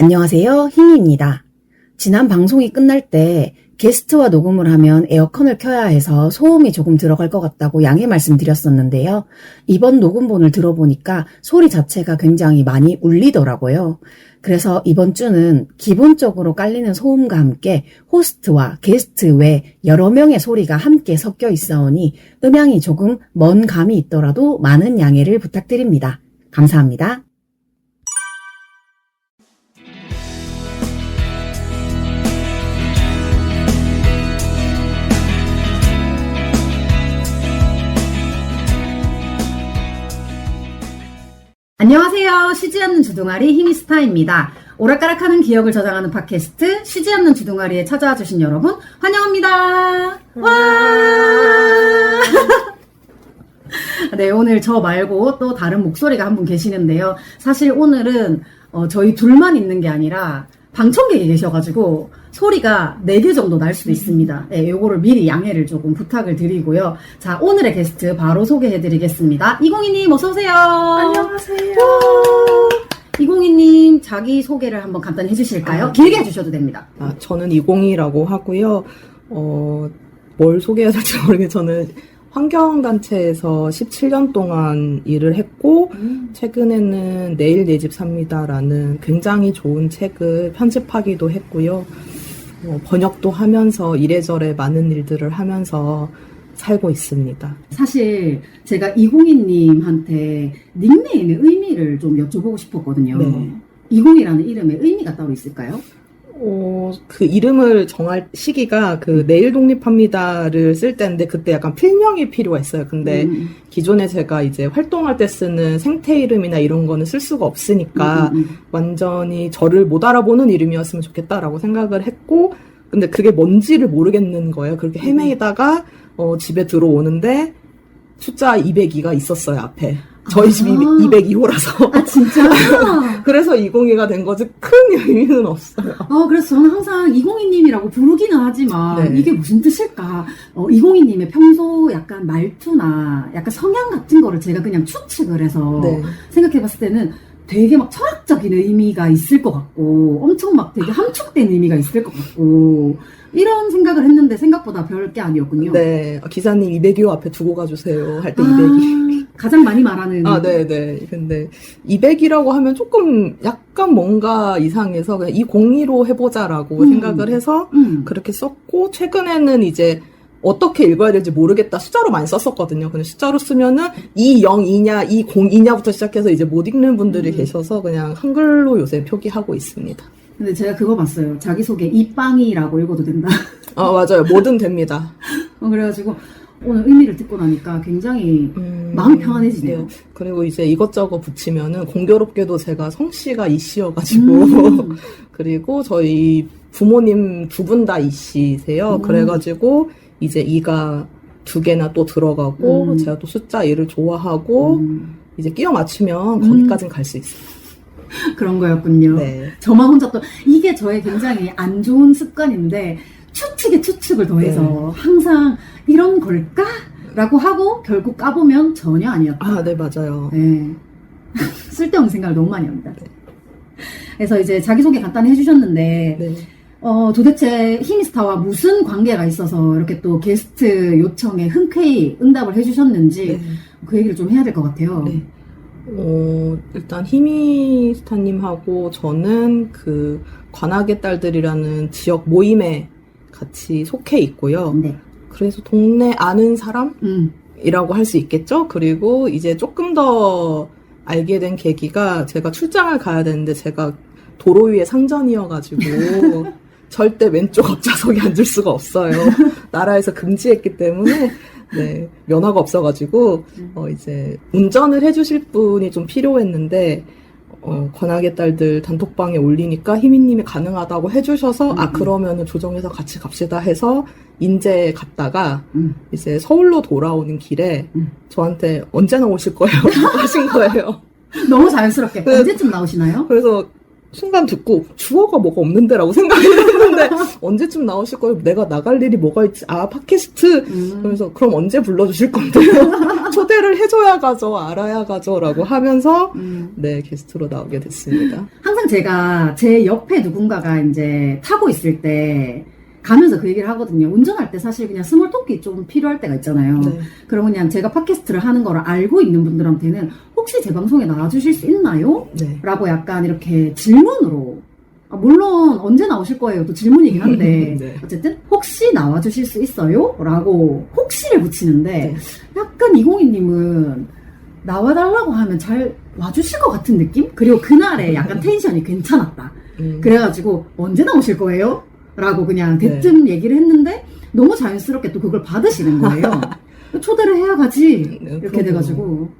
안녕하세요. 희미입니다. 지난 방송이 끝날 때 게스트와 녹음을 하면 에어컨을 켜야 해서 소음이 조금 들어갈 것 같다고 양해 말씀드렸었는데요. 이번 녹음본을 들어보니까 소리 자체가 굉장히 많이 울리더라고요. 그래서 이번 주는 기본적으로 깔리는 소음과 함께 호스트와 게스트 외 여러 명의 소리가 함께 섞여 있어오니 음향이 조금 먼 감이 있더라도 많은 양해를 부탁드립니다. 감사합니다. 안녕하세요. 쉬지 않는 주둥아리 히미스타입니다. 오락가락하는 기억을 저장하는 팟캐스트 쉬지 않는 주둥아리에 찾아와 주신 여러분 환영합니다. 와! 네, 오늘 저 말고 또 다른 목소리가 한 분 계시는데요. 사실 오늘은 저희 둘만 있는 게 아니라 방청객이 계셔가지고 소리가 4개 정도 날 수도 있습니다. 네, 요거를 미리 양해를 조금 부탁을 드리고요. 자, 오늘의 게스트 바로 소개해드리겠습니다. 이공희님 어서오세요. 안녕하세요. 202님 자기 소개를 한번 간단히 해주실까요? 길게 해주셔도 됩니다. 저는 202라고 하고요. 뭘 소개해야 될지 모르겠는데 저는 환경단체에서 17년 동안 일을 했고 최근에는 내일 내 집 삽니다라는 굉장히 좋은 책을 편집하기도 했고요. 번역도 하면서 이래저래 많은 일들을 하면서 살고 있습니다. 사실 제가 202님한테 닉네임의 의미를 좀 여쭤보고 싶었거든요. 네. 202라는 이름에 의미가 따로 있을까요? 그 이름을 정할 시기가 내일 독립합니다를 쓸 때인데 그때 약간 필명이 필요했어요. 근데 기존에 제가 이제 활동할 때 쓰는 생태 이름이나 이런 거는 쓸 수가 없으니까 완전히 저를 못 알아보는 이름이었으면 좋겠다라고 생각을 했고, 근데 그게 뭔지를 모르겠는 거예요. 그렇게 헤매다가 집에 들어오는데 숫자 202가 있었어요, 앞에. 저희 집이 202호라서. 아, 진짜? 그래서 202가 된 거지 큰 의미는 없어요. 그래서 저는 항상 202님이라고 부르기는 하지만 네. 이게 무슨 뜻일까? 202님의 평소 약간 말투나 약간 성향 같은 거를 제가 그냥 추측을 해서 네. 생각해봤을 때는 되게 막 철학적인 의미가 있을 것 같고 엄청 막 되게 함축된 의미가 있을 것 같고 이런 생각을 했는데 생각보다 별게 아니었군요. 네, 기사님 202호 앞에 두고 가주세요 할 때 202. 가장 많이 말하는. 네네. 근데 200이라고 하면 조금 약간 뭔가 이상해서 그냥 202로 해보자라고 생각을 해서 그렇게 썼고, 최근에는 이제 어떻게 읽어야 될지 모르겠다 숫자로 많이 썼었거든요. 근데 숫자로 쓰면은 202냐 202냐부터 시작해서 이제 못 읽는 분들이 계셔서 그냥 한글로 요새 표기하고 있습니다. 근데 제가 그거 봤어요. 자기소개 이빵이라고 읽어도 된다. 맞아요. 뭐든 됩니다. 그래가지고 오늘 의미를 듣고 나니까 굉장히 마음이 편안해지네요. 네. 그리고 이제 이것저것 붙이면은 공교롭게도 제가 성씨가 이씨여가지고 그리고 저희 부모님 두 분 다 이씨세요. 그래가지고 이제 이가 2개나 또 들어가고 제가 또 숫자 2를 좋아하고 이제 끼워 맞추면 거기까진 갈 수 있어요. 그런 거였군요. 네. 저만 혼자 또 이게 저의 굉장히 안 좋은 습관인데 추측에 추측을 더해서 항상 이런 걸까? 라고 하고 결국 까보면 전혀 아니었다. 네, 맞아요. 네. 쓸데없는 생각을 너무 많이 합니다. 그래서 이제 자기소개 간단히 해주셨는데 네. 도대체 히미스타와 무슨 관계가 있어서 이렇게 또 게스트 요청에 흔쾌히 응답을 해주셨는지 네. 그 얘기를 좀 해야 될 것 같아요. 네. 일단 히미스타님하고 저는 관악의 딸들이라는 지역 모임에 같이 속해 있고요. 네. 그래서 동네 아는 사람이라고 할 수 있겠죠? 그리고 이제 조금 더 알게 된 계기가 제가 출장을 가야 되는데 제가 도로 위에 상전이어가지고 절대 왼쪽 앞좌석에 앉을 수가 없어요. 나라에서 금지했기 때문에 네, 면허가 없어가지고 이제 운전을 해주실 분이 좀 필요했는데 관악의 딸들 단톡방에 올리니까 희미님이 가능하다고 해주셔서 그러면은 조정해서 같이 갑시다 해서 인제 갔다가 이제 서울로 돌아오는 길에 저한테 언제나 오실 거예요 하신 거예요. 너무 자연스럽게. 언제쯤 나오시나요? 그래서 순간 듣고 주어가 뭐가 없는데라고 생각했는데 언제쯤 나오실 거예요? 내가 나갈 일이 뭐가 있지? 아, 팟캐스트? 그러면서 그럼 언제 불러주실 건데요? 초대를 해줘야 가죠, 알아야 가죠라고 하면서 네, 게스트로 나오게 됐습니다. 항상 제가 제 옆에 누군가가 이제 타고 있을 때 가면서 그 얘기를 하거든요. 운전할 때 사실 그냥 스몰 토크가 좀 필요할 때가 있잖아요. 네. 그럼 그냥 제가 팟캐스트를 하는 거를 알고 있는 분들한테는 혹시 제 방송에 나와주실 수 있나요? 네. 라고 약간 이렇게 질문으로, 물론 언제 나오실 거예요? 또 질문이긴 한데 네. 어쨌든 혹시 나와주실 수 있어요? 라고 혹시를 붙이는데 네. 약간 이공희님은 나와달라고 하면 잘 와주실 것 같은 느낌? 그리고 그날의 약간 텐션이 괜찮았다. 그래가지고 언제 나오실 거예요? 라고 그냥 대뜸 얘기를 했는데 너무 자연스럽게 또 그걸 받으시는 거예요. 초대를 해야 가지. 네, 이렇게 그럼요. 돼가지고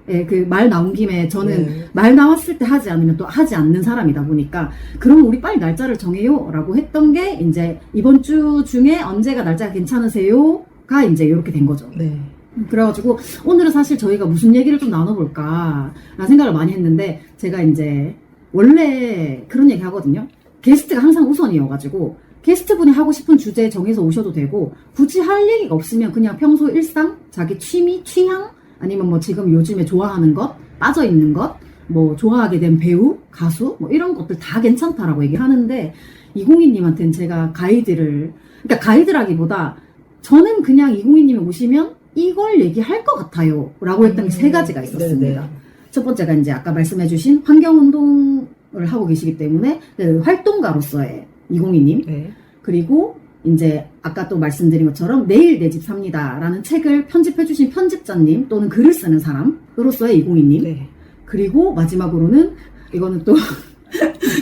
예, 그 말 나온 김에 저는 네. 말 나왔을 때 하지 않으면 또 하지 않는 사람이다 보니까 그럼 우리 빨리 날짜를 정해요 라고 했던 게 이제 이번 주 중에 언제가 날짜가 괜찮으세요?가 이제 이렇게 된 거죠. 네. 그래가지고 오늘은 사실 저희가 무슨 얘기를 좀 나눠볼까 라는 생각을 많이 했는데 제가 이제 원래 그런 얘기 하거든요. 게스트가 항상 우선이어가지고 게스트분이 하고 싶은 주제 정해서 오셔도 되고 굳이 할 얘기가 없으면 그냥 평소 일상, 자기 취미, 취향 아니면 뭐 지금 요즘에 좋아하는 것, 빠져있는 것, 뭐 좋아하게 된 배우, 가수 뭐 이런 것들 다 괜찮다라고 얘기하는데 이공희님한테는 제가 가이드를 그러니까 가이드라기보다 저는 그냥 이공희님이 오시면 이걸 얘기할 것 같아요 라고 했던 게 세 가지가 있었습니다. 네네. 첫 번째가 이제 아까 말씀해주신 환경운동을 하고 계시기 때문에 그 활동가로서의 이공희님 네. 그리고 이제 아까 또 말씀드린 것처럼 내일 내 집 삽니다 라는 책을 편집해주신 편집자님 또는 글을 쓰는 사람으로서의 이공희님 네. 그리고 마지막으로는 이거는 또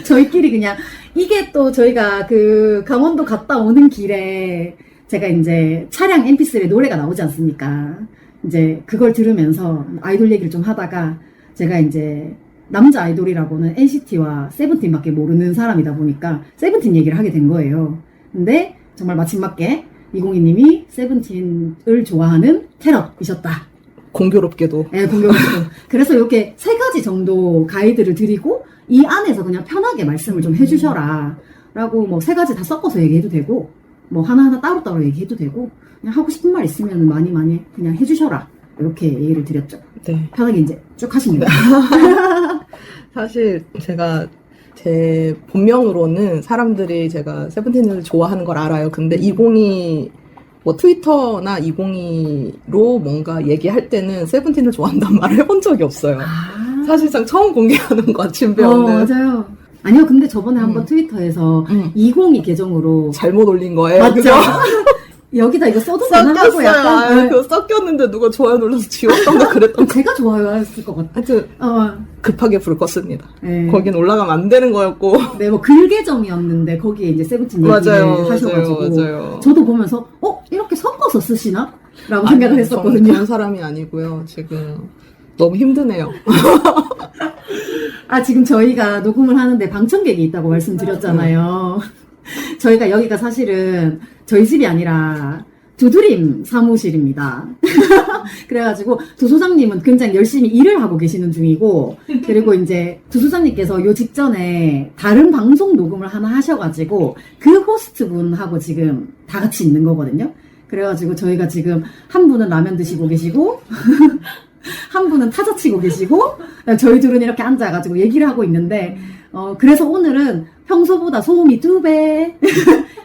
저희끼리 그냥 이게 또 저희가 그 강원도 갔다 오는 길에 제가 이제 차량 mp3에 노래가 나오지 않습니까? 이제 그걸 들으면서 아이돌 얘기를 좀 하다가 제가 이제 남자 아이돌이라고는 NCT와 세븐틴밖에 모르는 사람이다 보니까 세븐틴 얘기를 하게 된 거예요. 근데 정말 마침맞게 이공희님이 세븐틴을 좋아하는 캐럿이셨다. 공교롭게도. 네, 공교롭게도. 그래서 이렇게 세 가지 정도 가이드를 드리고 이 안에서 그냥 편하게 말씀을 좀 해주셔라 라고 뭐 세 가지 다 섞어서 얘기해도 되고 뭐 하나하나 따로따로 얘기해도 되고 그냥 하고 싶은 말 있으면 많이 그냥 해주셔라 이렇게 얘기를 드렸죠. 네. 편하게 이제 쭉 하시면 돼요. 사실 제가 제 본명으로는 사람들이 제가 세븐틴을 좋아하는 걸 알아요. 근데 20뭐 트위터나 20로 뭔가 얘기할 때는 세븐틴을 좋아한다는 말을 해본 적이 없어요. 사실상 처음 공개하는 거 아침 배우는. 맞아요. 아니요, 근데 저번에 한번 트위터에서 20이 계정으로 잘못 올린 거예요. 맞죠? 그죠? 여기다 이거 써도 되나 하고 섞였어요. 약간 그거 섞였는데 누가 좋아요 눌러서 지웠던가 그랬던 거. 제가 좋아요했을 것 같아. 하여튼 급하게 불 껐습니다. 네. 거긴 올라가면 안 되는 거였고. 네, 뭐 글 계정이었는데 거기에 이제 세븐틴 얘기를 맞아요, 하셔가지고 맞아요. 저도 보면서 이렇게 섞어서 쓰시나? 라고 아니요, 생각을 저는 했었거든요. 그런 사람이 아니고요. 지금 너무 힘드네요. 지금 저희가 녹음을 하는데 방청객이 있다고 말씀드렸잖아요. 저희가 여기가 사실은 저희 집이 아니라 두드림 사무실입니다. 그래가지고 두 소장님은 굉장히 열심히 일을 하고 계시는 중이고 그리고 이제 두 소장님께서 요 직전에 다른 방송 녹음을 하나 하셔가지고 그 호스트분하고 지금 다 같이 있는 거거든요. 그래가지고 저희가 지금 한 분은 라면 드시고 계시고 한 분은 타자 치고 계시고 저희 둘은 이렇게 앉아가지고 얘기를 하고 있는데 그래서 오늘은 평소보다 소음이 2배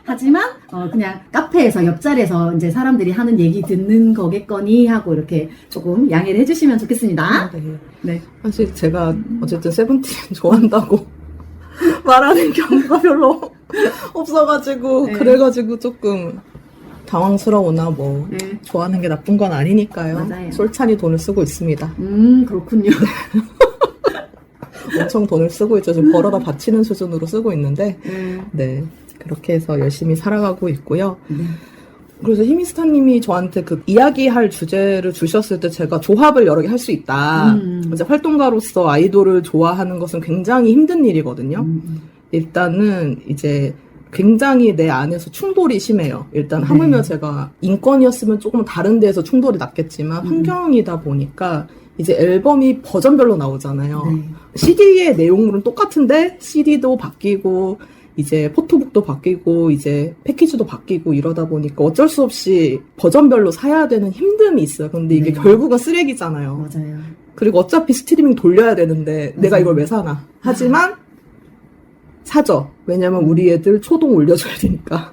하지만 그냥 카페에서 옆자리에서 이제 사람들이 하는 얘기 듣는 거겠거니 하고 이렇게 조금 양해를 해주시면 좋겠습니다. 네. 네. 사실 제가 어쨌든 세븐틴 좋아한다고 말하는 경우가 별로 없어가지고 네. 그래가지고 조금 당황스러우나 뭐 네. 좋아하는 게 나쁜 건 아니니까요. 맞아요. 솔찬히 돈을 쓰고 있습니다. 그렇군요. 엄청 돈을 쓰고 있죠. 지금 벌어다 바치는 수준으로 쓰고 있는데 네. 네, 그렇게 해서 열심히 살아가고 있고요. 네. 그래서 히미스타님이 저한테 그 이야기할 주제를 주셨을 때 제가 조합을 여러 개 할 수 있다. 이제 활동가로서 아이돌을 좋아하는 것은 굉장히 힘든 일이거든요. 일단은 이제 굉장히 내 안에서 충돌이 심해요. 일단 하물며 제가 인권이었으면 조금 다른 데에서 충돌이 났겠지만 환경이다 보니까 이제 앨범이 버전별로 나오잖아요. 네. CD의 내용물은 똑같은데 CD도 바뀌고 이제 포토북도 바뀌고 이제 패키지도 바뀌고 이러다 보니까 어쩔 수 없이 버전별로 사야 되는 힘듦이 있어요. 근데 이게 네. 결국은 쓰레기잖아요. 맞아요. 그리고 어차피 스트리밍 돌려야 되는데 내가 맞아요. 이걸 왜 사나. 하지만 사죠. 왜냐면 우리 애들 초동 올려줘야 되니까.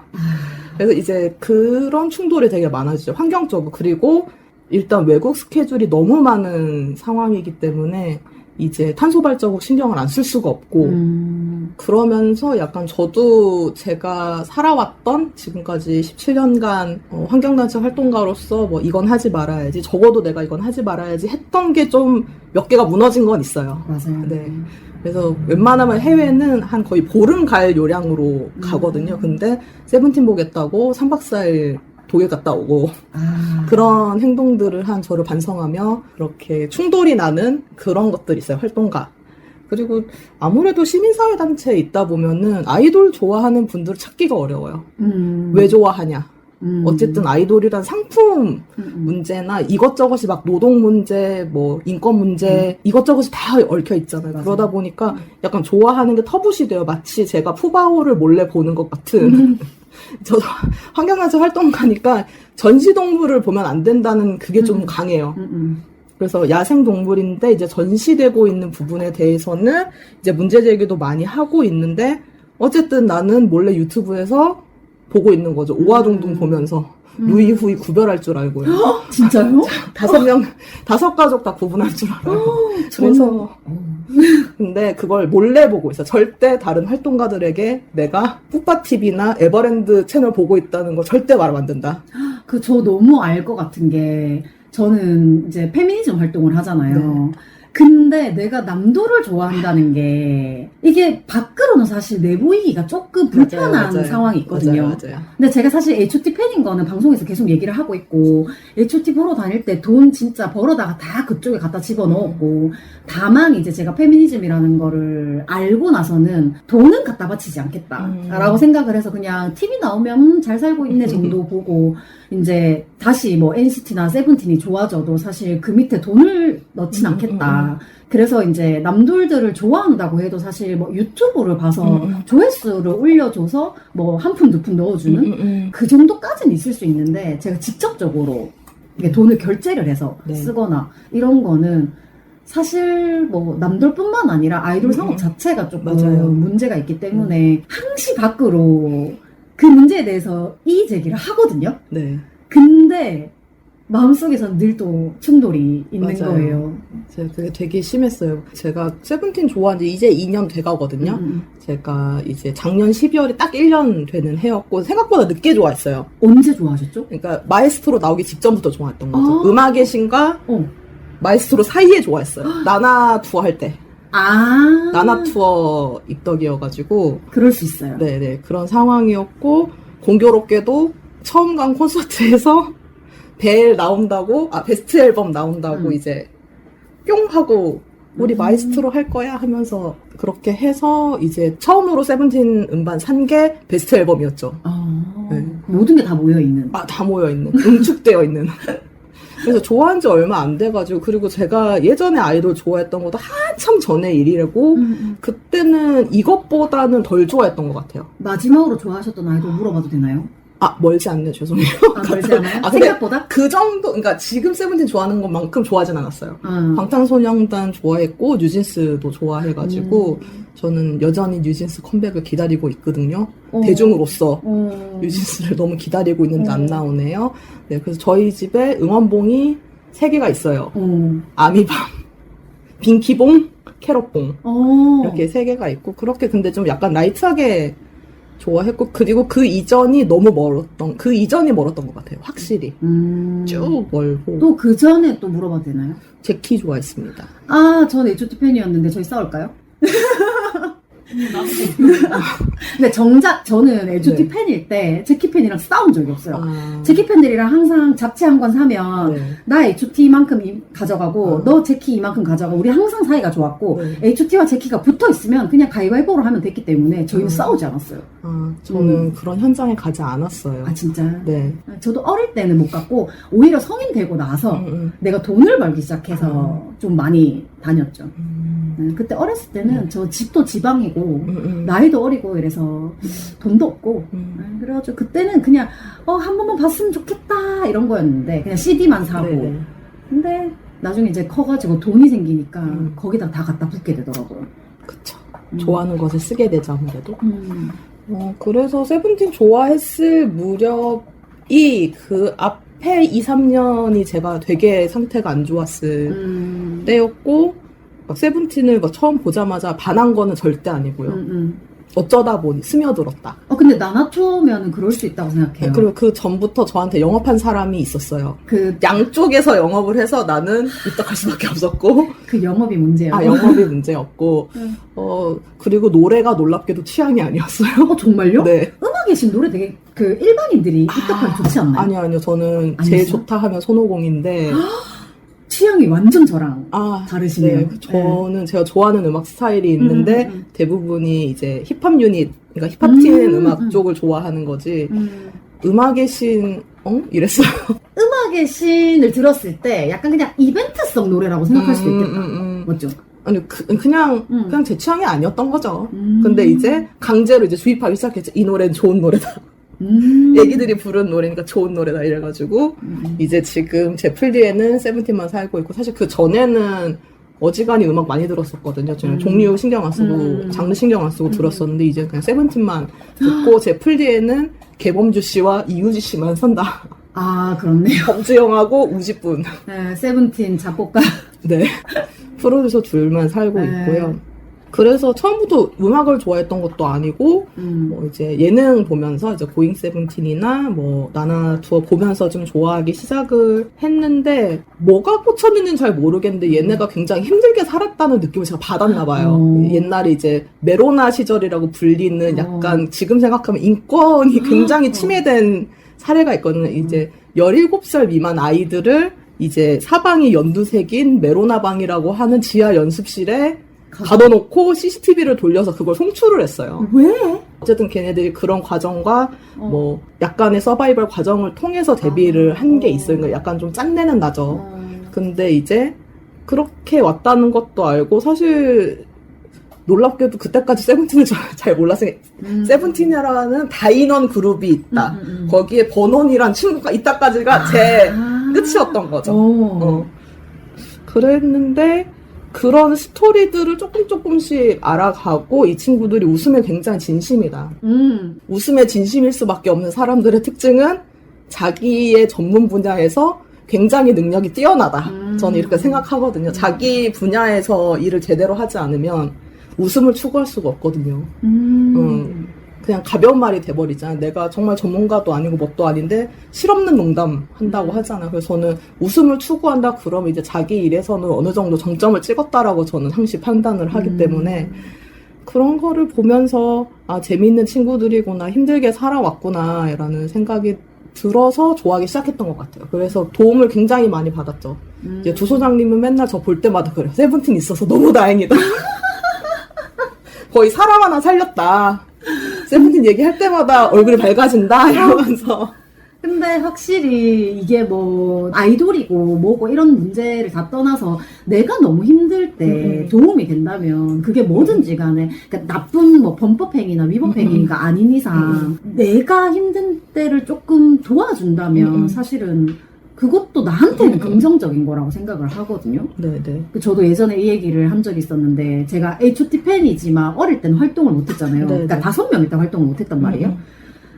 그래서 이제 그런 충돌이 되게 많아지죠. 환경적으로. 그리고 일단 외국 스케줄이 너무 많은 상황이기 때문에 이제 탄소 발자국 신경을 안 쓸 수가 없고 그러면서 약간 저도 제가 살아왔던 지금까지 17년간 환경단체 활동가로서 뭐 이건 하지 말아야지 적어도 내가 이건 하지 말아야지 했던 게 좀 몇 개가 무너진 건 있어요. 맞아요. 네. 그래서 웬만하면 해외는 한 거의 보름 갈 요량으로 가거든요. 근데 세븐틴 보겠다고 3박 4일 독일 갔다 오고 그런 행동들을 한 저를 반성하며 그렇게 충돌이 나는 그런 것들이 있어요. 활동가. 그리고 아무래도 시민사회단체에 있다 보면은 아이돌 좋아하는 분들을 찾기가 어려워요. 왜 좋아하냐. 어쨌든 아이돌이란 상품 문제나 이것저것이 막 노동 문제, 뭐 인권 문제 이것저것이 다 얽혀 있잖아요. 맞아요. 그러다 보니까 약간 좋아하는 게 터부시 돼요. 마치 제가 푸바오를 몰래 보는 것 같은. 저도 환경단체 활동가니까 전시동물을 보면 안 된다는 그게 좀 강해요. 그래서 야생동물인데 이제 전시되고 있는 부분에 대해서는 이제 문제 제기도 많이 하고 있는데 어쨌든 나는 몰래 유튜브에서 보고 있는 거죠. 오화둥둥 보면서 루이 후이 구별할 줄 알고요. 진짜요? 5명, 5가족 다 구분할 줄 알아요. 그래서 근데 그걸 몰래 보고 있어. 절대 다른 활동가들에게 내가 푸파TV나 에버랜드 채널 보고 있다는 거 절대 말하면 안 된다. 저 너무 알 것 같은 게, 저는 이제 페미니즘 활동을 하잖아요. 네. 근데 내가 남도를 좋아한다는 게, 이게 밖으로는 사실 내보이기가 조금 불편한 맞아요. 상황이 있거든요. 맞아요. 근데 제가 사실 H.O.T 팬인 거는 방송에서 계속 얘기를 하고 있고, H.O.T 보러 다닐 때 돈 진짜 벌어다가 다 그쪽에 갖다 집어넣었고, 다만 이제 제가 페미니즘이라는 거를 알고 나서는 돈은 갖다 바치지 않겠다라고 생각을 해서 그냥 TV 나오면 잘 살고 있네 정도 보고, 이제 다시 뭐 NCT나 세븐틴이 좋아져도 사실 그 밑에 돈을 넣진 않겠다. 그래서 이제 남돌들을 좋아한다고 해도 사실 뭐 유튜브를 봐서 조회수를 올려줘서 뭐 한 푼 두 푼 넣어주는 그 정도까지는 있을 수 있는데, 제가 직접적으로 이게 돈을 결제를 해서 네. 쓰거나 이런 거는 사실 뭐 남돌뿐만 아니라 아이돌 산업 자체가 조금 맞아요. 문제가 있기 때문에 항시 밖으로 그 문제에 대해서 이의 제기를 하거든요. 네. 근데 마음속에서는 늘 또 충돌이 있는 맞아요. 거예요. 제가 그게 되게 심했어요. 제가 세븐틴 좋아한 지 이제 2년 돼가거든요. 제가 이제 작년 12월에 딱 1년 되는 해였고 생각보다 늦게 좋아했어요. 언제 좋아하셨죠? 그러니까 마에스트로 나오기 직전부터 좋아했던 거죠. 아. 음악의 신과 마에스트로 사이에 좋아했어요. 나나 투어 할 때. 나나 투어 입덕이어가지고 그럴 수 있어요. 네네 그런 상황이었고 공교롭게도 처음 간 콘서트에서 벨 나온다고 베스트 앨범 나온다고 이제 뿅 하고 우리 마이스트로 할 거야 하면서 그렇게 해서 이제 처음으로 세븐틴 음반 산 게 베스트 앨범이었죠. 네. 모든 게 다 모여있는. 다 모여있는 응축되어 있는. 그래서 좋아한 지 얼마 안 돼가지고 그리고 제가 예전에 아이돌 좋아했던 것도 한참 전의 일이라고 그때는 이것보다는 덜 좋아했던 것 같아요. 마지막으로 좋아하셨던 아이돌 물어봐도 되나요? 멀지 않네 죄송해요. 멀지 않아요? 근데 생각보다? 그 정도 그러니까 지금 세븐틴 좋아하는 것만큼 좋아하진 않았어요. 방탄소년단 좋아했고 뉴진스도 좋아해가지고 저는 여전히 뉴진스 컴백을 기다리고 있거든요. 대중으로서 뉴진스를 너무 기다리고 있는데 안 나오네요. 네, 그래서 저희 집에 응원봉이 3개가 있어요. 아미밤, 빈키봉, 캐럿봉 이렇게 3개가 있고 그렇게 근데 좀 약간 라이트하게 좋아했고 그리고 그 이전이 멀었던 것 같아요. 확실히 쭉 멀고 또 그 전에 또 물어봐도 되나요? 제키 좋아했습니다. 전 H.O.T 팬이었는데 저희 싸울까요? 근데 정작 저는 H.O.T 네. 팬일 때 제키 팬이랑 싸운 적이 없어요. 아, 제키 팬들이랑 항상 잡지 한 권 사면 네. 나 H.O.T.만큼 가져가고 너 제키 이만큼 가져가고 우리 항상 사이가 좋았고 네. H.O.T와 제키가 붙어 있으면 그냥 가위바위보로 하면 됐기 때문에 저희는 싸우지 않았어요. 저는 그런 현장에 가지 않았어요. 아 진짜? 네. 저도 어릴 때는 못 갔고 오히려 성인 되고 나서 음. 내가 돈을 벌기 시작해서 좀 많이 다녔죠. 음. 그때 어렸을 때는 저 집도 지방이고 음. 나이도 어리고 이래서 돈도 없고 그래가지고 그때는 그냥 한 번만 봤으면 좋겠다 이런 거였는데 그냥 CD만 사고 네네. 근데 나중에 이제 커가지고 돈이 생기니까 음. 거기다 다 갖다 붓게 되더라고요. 그쵸. 좋아하는 것을 쓰게 되죠, 아무래도. 음. 그래서 세븐틴 좋아했을 무렵이 그 앞에 2, 3년이 제가 되게 상태가 안 좋았을 때였고, 막 세븐틴을 막 처음 보자마자 반한 거는 절대 아니고요. 어쩌다 보니 스며들었다. 근데 나나초면은 그럴 수 있다고 생각해요. 그리고 그 전부터 저한테 영업한 사람이 있었어요. 그 양쪽에서 영업을 해서 나는 입덕할 수밖에 없었고, 영업이 문제예요. 영업이 문제였고, 그리고 노래가 놀랍게도 취향이 아니었어요. 정말요? 네. 음악에 지금 노래 되게 그 일반인들이 입덕하기 좋지 않나요? 아니요. 저는 제일 아니었어요? 좋다 하면 손오공인데, 취향이 완전 저랑 아, 다르시네요. 네. 저는 제가 좋아하는 음악 스타일이 있는데, 대부분이 이제 힙합 유닛, 그러니까 힙합 튀는 음악 쪽을 좋아하는 거지, 음악의 신, 이랬어요. 음악의 신을 들었을 때 약간 그냥 이벤트성 노래라고 생각할 수도 있겠다. 맞죠? 아니, 그냥 제 취향이 아니었던 거죠. 음. 근데 이제 강제로 이제 주입하기 시작했죠. 이 노래는 좋은 노래다. 애기들이 부른 노래니까 좋은 노래다 이래가지고 이제 지금 제 플리에는 세븐틴만 살고 있고 사실 그 전에는 어지간히 음악 많이 들었었거든요. 저는 종류 신경 안 쓰고 장르 신경 안 쓰고 들었었는데 이제 그냥 세븐틴만 듣고 제 플리에는 개범주 씨와 이유지 씨만 산다. 아 그렇네요. 범주영하고 우지뿐. 네, 세븐틴 작곡가. 네. 프로듀서 둘만 살고 네. 있고요. 그래서 처음부터 음악을 좋아했던 것도 아니고, 뭐 이제 예능 보면서 이제 고잉 세븐틴이나 뭐 나나 투어 보면서 좀 좋아하기 시작을 했는데, 뭐가 꽂혔는지는 잘 모르겠는데, 얘네가 굉장히 힘들게 살았다는 느낌을 제가 받았나 봐요. 옛날에 이제 메로나 시절이라고 불리는 약간 지금 생각하면 인권이 굉장히 침해된 사례가 있거든요. 이제 17살 미만 아이들을 이제 사방이 연두색인 메로나방이라고 하는 지하 연습실에 가둬놓고 CCTV를 돌려서 그걸 송출을 했어요. 왜? 어쨌든 걔네들이 그런 과정과 뭐 약간의 서바이벌 과정을 통해서 데뷔를 한 게 있어요. 그러니까 약간 좀 짠내는 나죠. 근데 이제 그렇게 왔다는 것도 알고 사실 놀랍게도 그때까지 세븐틴을 잘 몰랐어요. 세븐틴이라는 다인원 그룹이 있다. 거기에 버논이란 친구가 있다까지가 제 끝이었던 거죠. 그랬는데 그런 스토리들을 조금씩 알아가고 이 친구들이 웃음에 굉장히 진심이다. 웃음에 진심일 수밖에 없는 사람들의 특징은 자기의 전문 분야에서 굉장히 능력이 뛰어나다. 저는 이렇게 생각하거든요. 자기 분야에서 일을 제대로 하지 않으면 웃음을 추구할 수가 없거든요. 그냥 가벼운 말이 돼버리잖아. 내가 정말 전문가도 아니고 뭣도 아닌데 실없는 농담 한다고 하잖아. 그래서 저는 웃음을 추구한다 그러면 이제 자기 일에서는 어느 정도 정점을 찍었다라고 저는 항시 판단을 하기 때문에 그런 거를 보면서 재미있는 친구들이구나, 힘들게 살아왔구나 라는 생각이 들어서 좋아하기 시작했던 것 같아요. 그래서 도움을 굉장히 많이 받았죠. 이제 두 소장님은 맨날 저 볼 때마다 그래요. 세븐틴 있어서 너무 다행이다. 거의 사람 하나 살렸다. 세븐틴 얘기할 때마다 얼굴이 밝아진다 이러면서. 근데 확실히 이게 뭐 아이돌이고 뭐고 이런 문제를 다 떠나서 내가 너무 힘들 때 도움이 된다면 그게 뭐든지 간에 그러니까 나쁜 뭐 범법행위나 위법행위가 아닌 이상 내가 힘든 때를 조금 도와준다면 사실은 그것도 나한테는 긍정적인 거라고 생각을 하거든요. 네네. 저도 예전에 이 얘기를 한 적이 있었는데 제가 H.O.T 팬이지만 어릴 때는 활동을 못했잖아요. 네네. 그러니까 5명 일단 활동을 못했단 말이에요.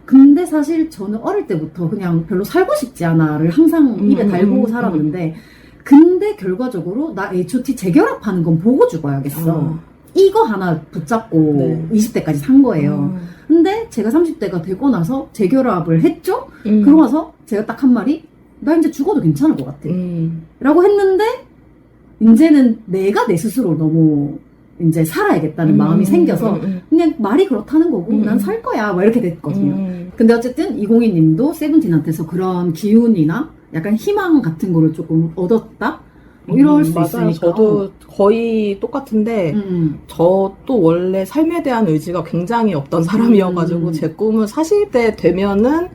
근데 사실 저는 어릴 때부터 그냥 별로 살고 싶지 않아를 항상 입에 달고 살았는데 근데 결과적으로 나 H.O.T 재결합하는 건 보고 죽어야겠어. 이거 하나 붙잡고 네. 20대까지 산 거예요. 근데 제가 30대가 되고 나서 재결합을 했죠? 그러고 나서 제가 딱 한 말이 나 이제 죽어도 괜찮을 것 같아. 라고 했는데 이제는 내가 내 스스로 너무 이제 살아야겠다는 마음이 생겨서 그냥 말이 그렇다는 거고 난 살 거야 뭐 이렇게 됐거든요. 근데 어쨌든 202님도 세븐틴한테서 그런 기운이나 약간 희망 같은 거를 조금 얻었다? 뭐 이럴 수 맞아요. 있으니까. 저도 거의 똑같은데 저도 원래 삶에 대한 의지가 굉장히 없던 사람이어가지고 제 꿈은 40대 되면은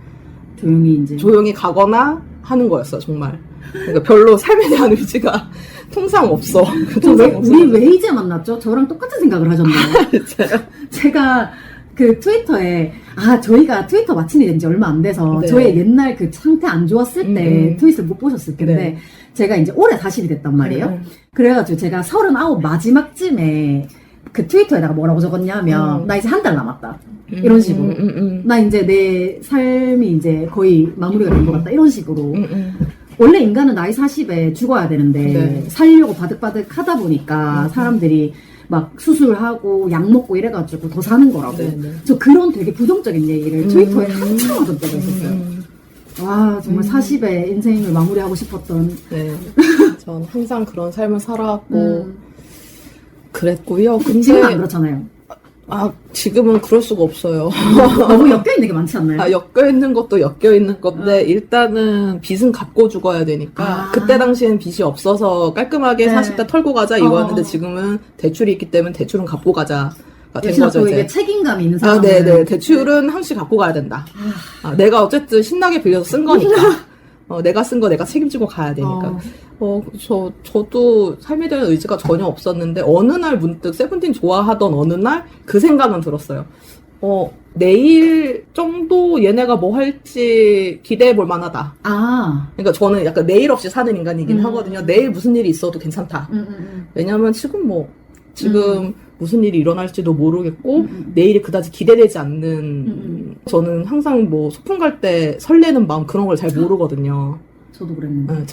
조용히 가거나 하는 거였어요, 정말. 그러니까 별로 삶에 대한 의지가 통상 없어. 우리 왜 이제 만났죠? 저랑 똑같은 생각을 하셨네요. 제가 그 트위터에 저희가 트위터 마침이 된 지 얼마 안 돼서 네. 저의 옛날 그 상태 안 좋았을 때 트윗을 못 보셨을 텐데 네. 제가 이제 올해 40이 됐단 말이에요. 그래가지고 제가 39 마지막쯤에 그 트위터에다가 뭐라고 적었냐면 나 이제 한 달 남았다. 이런 식으로. 나 이제 내 삶이 이제 거의 마무리가 된 것 같다. 이런 식으로. 원래 인간은 나이 40에 죽어야 되는데 네. 살려고 바득바득 하다 보니까 사람들이 막 수술하고 약 먹고 이래가지고 더 사는 거라고. 저 그런 되게 부정적인 얘기를 트위터에 한참 하던 때가 있었어요. 와, 정말 40에 인생을 마무리하고 싶었던. 네. 전 항상 그런 삶을 살아왔고 그랬고요. 근데 지금은 안 그렇잖아요. 지금은 그럴 수가 없어요. 너무 엮여있는 게 많지 않나요? 엮여있는 것도 엮여있는 건데, 일단은 빚은 갚고 죽어야 되니까, 그때 당시엔 빚이 없어서 깔끔하게 네. 40대 털고 가자 이거였는데, 지금은 대출이 있기 때문에 대출은 갚고 가자가 된 거죠, 이게 이제. 책임감이 있는 사람은. 네네. 대출은 항시 갚고 가야 된다. 내가 어쨌든 신나게 빌려서 쓴 거니까. 내가 쓴 거 내가 책임지고 가야 되니까. 저도 삶에 대한 의지가 전혀 없었는데, 어느 날 문득 세븐틴 좋아하던 어느 날 그 생각은 들었어요. 내일 정도 얘네가 뭐 할지 기대해 볼 만하다. 그러니까 저는 약간 내일 없이 사는 인간이긴 하거든요. 내일 무슨 일이 있어도 괜찮다. 왜냐면 지금 무슨 일이 일어날지도 모르겠고, 내일이 그다지 기대되지 않는, 저는 항상 뭐 소풍 갈 때 설레는 마음 그런 걸 잘 모르거든요. 저도 그랬는데. 네,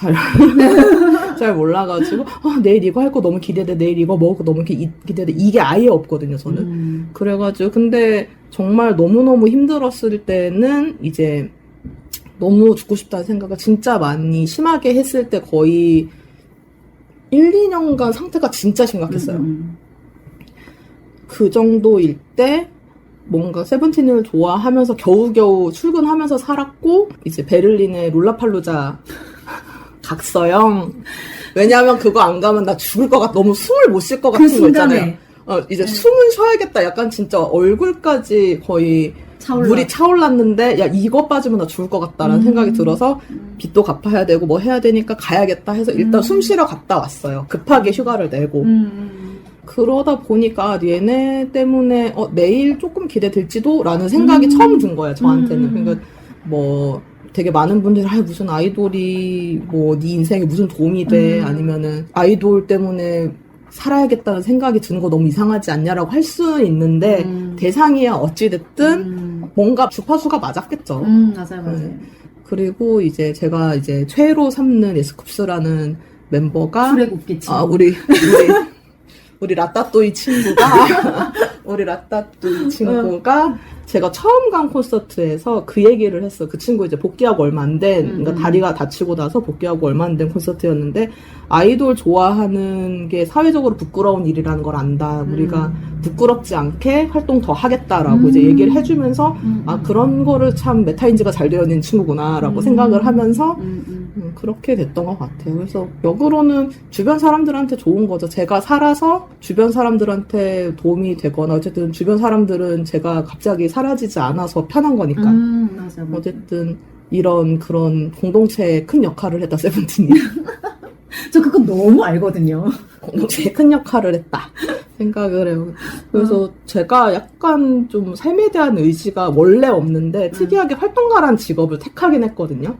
잘 몰라가지고, 내일 이거 할 거 너무 기대돼, 내일 이거 먹을 거 너무 기대돼. 이게 아예 없거든요, 저는. 그래가지고, 근데 정말 너무너무 힘들었을 때는 이제 너무 죽고 싶다는 생각을 진짜 많이 심하게 했을 때 거의 1, 2년간 상태가 진짜 심각했어요. 그 정도일 때 뭔가 세븐틴을 좋아하면서 겨우겨우 출근하면서 살았고, 이제 베를린의 롤라팔루자 갔어요. 왜냐하면 그거 안 가면 나 죽을 것 같아. 너무 숨을 못 쉴 것 같은 거 있잖아요. 이제 숨은 쉬어야겠다. 약간 진짜 얼굴까지 거의 물이 차올랐는데, 야, 이거 빠지면 나 죽을 것 같다라는 생각이 들어서, 빚도 갚아야 되고 뭐 해야 되니까 가야겠다 해서 일단 숨 쉬러 갔다 왔어요. 급하게 휴가를 내고. 그러다 보니까 얘네 때문에 내일 조금 기대될지도 라는 생각이 처음 든 거예요, 저한테는. 그러니까 뭐 되게 많은 분들이 무슨 아이돌이 뭐 네 인생에 무슨 도움이 돼, 아니면은 아이돌 때문에 살아야겠다는 생각이 드는 거 너무 이상하지 않냐라고 할 수 있는데, 대상이야 어찌됐든 뭔가 주파수가 맞았겠죠. 맞아요. 그리고 이제 제가 이제 최애로 삼는 에스쿱스라는 멤버가 출애굽기 친구. 우리 라따또이 친구가 제가 처음 간 콘서트에서 그 얘기를 했어. 그 친구 이제 복귀하고 얼마 안 된, 그러니까 다리가 다치고 나서 복귀하고 얼마 안 된 콘서트였는데, 아이돌 좋아하는 게 사회적으로 부끄러운 일이라는 걸 안다. 우리가 부끄럽지 않게 활동 더 하겠다라고 이제 얘기를 해주면서, 그런 거를 참 메타인지가 잘 되어 있는 친구구나라고 생각을 하면서, 그렇게 됐던 것 같아요. 그래서 역으로는 주변 사람들한테 좋은 거죠. 제가 살아서 주변 사람들한테 도움이 되거나, 어쨌든 주변 사람들은 제가 갑자기 사라지지 않아서 편한 거니까. 맞아. 어쨌든 이런 그런 공동체에 큰 역할을 했다, 세븐틴이. 저 그거 너무 알거든요. 공동체에 큰 역할을 했다 생각을 해요. 그래서 제가 약간 좀 삶에 대한 의지가 원래 없는데, 특이하게 활동가란 직업을 택하긴 했거든요.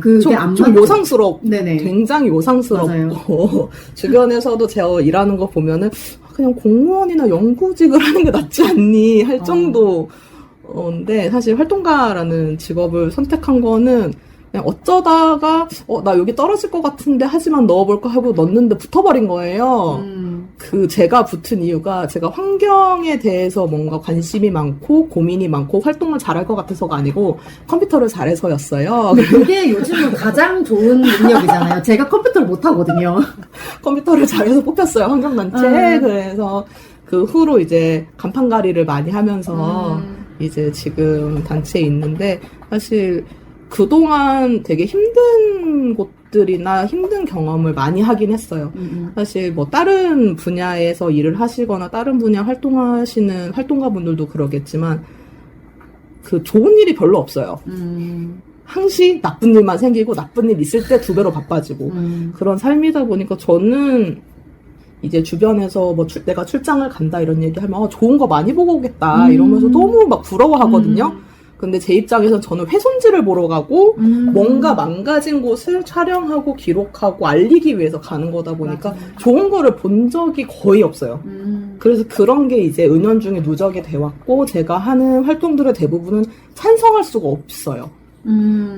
그게 안 좀 맞죠? 요상스럽고, 네네. 굉장히 요상스럽고, 맞아요. 주변에서도 제가 일하는 거 보면은, 그냥 공무원이나 연구직을 하는 게 낫지 않니? 할 정도인데, 사실 활동가라는 직업을 선택한 거는, 그냥 어쩌다가, 나 여기 떨어질 것 같은데, 하지만 넣어볼까 하고 넣었는데 붙어버린 거예요. 제가 붙은 이유가 제가 환경에 대해서 뭔가 관심이 많고 고민이 많고 활동을 잘할 것 같아서가 아니고 컴퓨터를 잘해서였어요. 근데 그게 요즘은 가장 좋은 능력이잖아요. 제가 컴퓨터를 못 하거든요. 컴퓨터를 잘해서 뽑혔어요, 환경단체. 그래서 그 후로 이제 간판가리를 많이 하면서 이제 지금 단체에 있는데, 사실 그동안 되게 힘든 곳들이나 힘든 경험을 많이 하긴 했어요. 사실 뭐 다른 분야에서 일을 하시거나 다른 분야 활동하시는 활동가분들도 그러겠지만 그 좋은 일이 별로 없어요. 항시 나쁜 일만 생기고 나쁜 일 있을 때 2배로 바빠지고 그런 삶이다 보니까 저는 이제 주변에서 뭐 내가 출장을 간다 이런 얘기하면 좋은 거 많이 보고 오겠다 이러면서 너무 막 부러워하거든요. 근데 제 입장에서는 저는 훼손지를 보러 가고 뭔가 망가진 곳을 촬영하고 기록하고 알리기 위해서 가는 거다 보니까 좋은 거를 본 적이 거의 없어요. 그래서 그런 게 이제 은연중에 누적이 돼 왔고 제가 하는 활동들의 대부분은 찬성할 수가 없어요.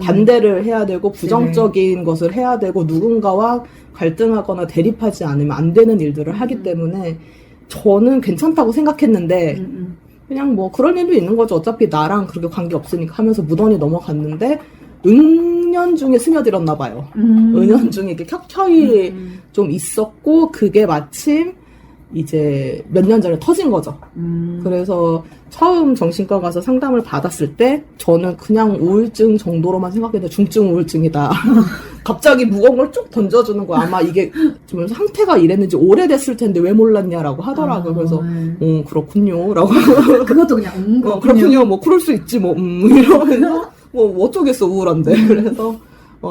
반대를 해야 되고 부정적인 것을 해야 되고 누군가와 갈등하거나 대립하지 않으면 안 되는 일들을 하기 때문에 저는 괜찮다고 생각했는데 그냥 뭐 그런 일도 있는 거죠. 어차피 나랑 그렇게 관계 없으니까 하면서 무던히 넘어갔는데 은연중에 스며들었나 봐요. 은연중에 이렇게 켜켜이 좀 있었고 그게 마침 이제 몇 년 전에 터진 거죠. 그래서 처음 정신과 가서 상담을 받았을 때 저는 그냥 우울증 정도로만 생각했는데 중증 우울증이다. 갑자기 무거운 걸 쭉 던져주는 거야. 아마 이게 좀 상태가 이랬는지 오래됐을 텐데 왜 몰랐냐라고 하더라고요. 그래서 그렇군요 라고 그것도 그냥 그렇군요. 뭐 그럴 수 있지 뭐 이러면서 뭐 어쩌겠어 우울한데. 그래서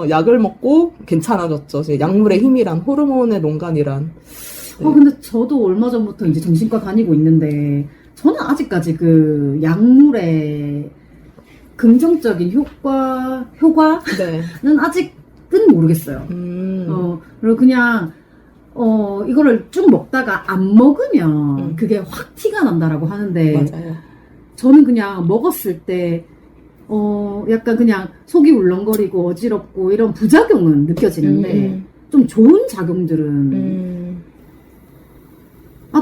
약을 먹고 괜찮아졌죠. 약물의 힘이란 호르몬의 농간이란. 근데 저도 얼마 전부터 이제 정신과 다니고 있는데, 저는 아직까지 그 약물의 긍정적인 효과는 아직은 모르겠어요. 그리고 그냥, 이거를 쭉 먹다가 안 먹으면 그게 확 티가 난다라고 하는데, 맞아요. 저는 그냥 먹었을 때, 약간 그냥 속이 울렁거리고 어지럽고 이런 부작용은 느껴지는데, 좀 좋은 작용들은,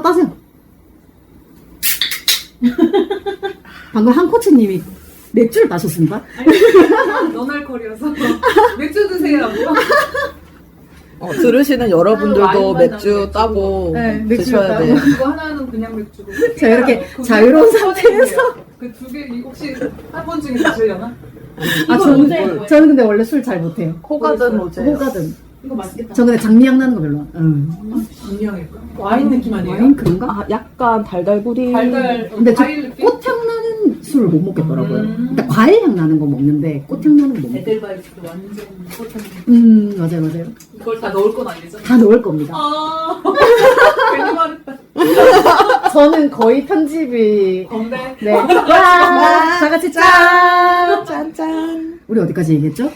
따세요. 방금 한 코치님이 맥주를 따셨습니까? 너날거리여서 맥주 드세요. 들으시는 여러분들도 와인만 맥주 나는 따고 네, 맥주 드셔야 따고. 돼요. 그거 하나는 그냥 맥주고. 제가 이렇게 자유로운 상태에서. 그 2개 혹시 한 번 중에 드시려나? 저는 근데 원래 술 잘 못해요. 호가든 로제. 호가든. 이거 맛있겠다. 저 근데 장미향 나는 거 별로. 분명일까? 와인 느낌 아니에요? 와인 그런가? 약간 달달구리. 달달. 근데 저 과일 느낌? 꽃향 나는 술을 못 먹겠더라고요. 그러니까 과일향 나는 거 먹는데 꽃향 나는 거 못 먹겠어요. 에델바이스도 완전 꽃향. 맞아요. 이걸 다 넣을 건 아니죠? 다 넣을 겁니다. 아, 괜히 말했다. 저는 거의 편집이. 건배. 네. 와, 다 같이 짠! 짠짠. 우리 어디까지 얘기했죠?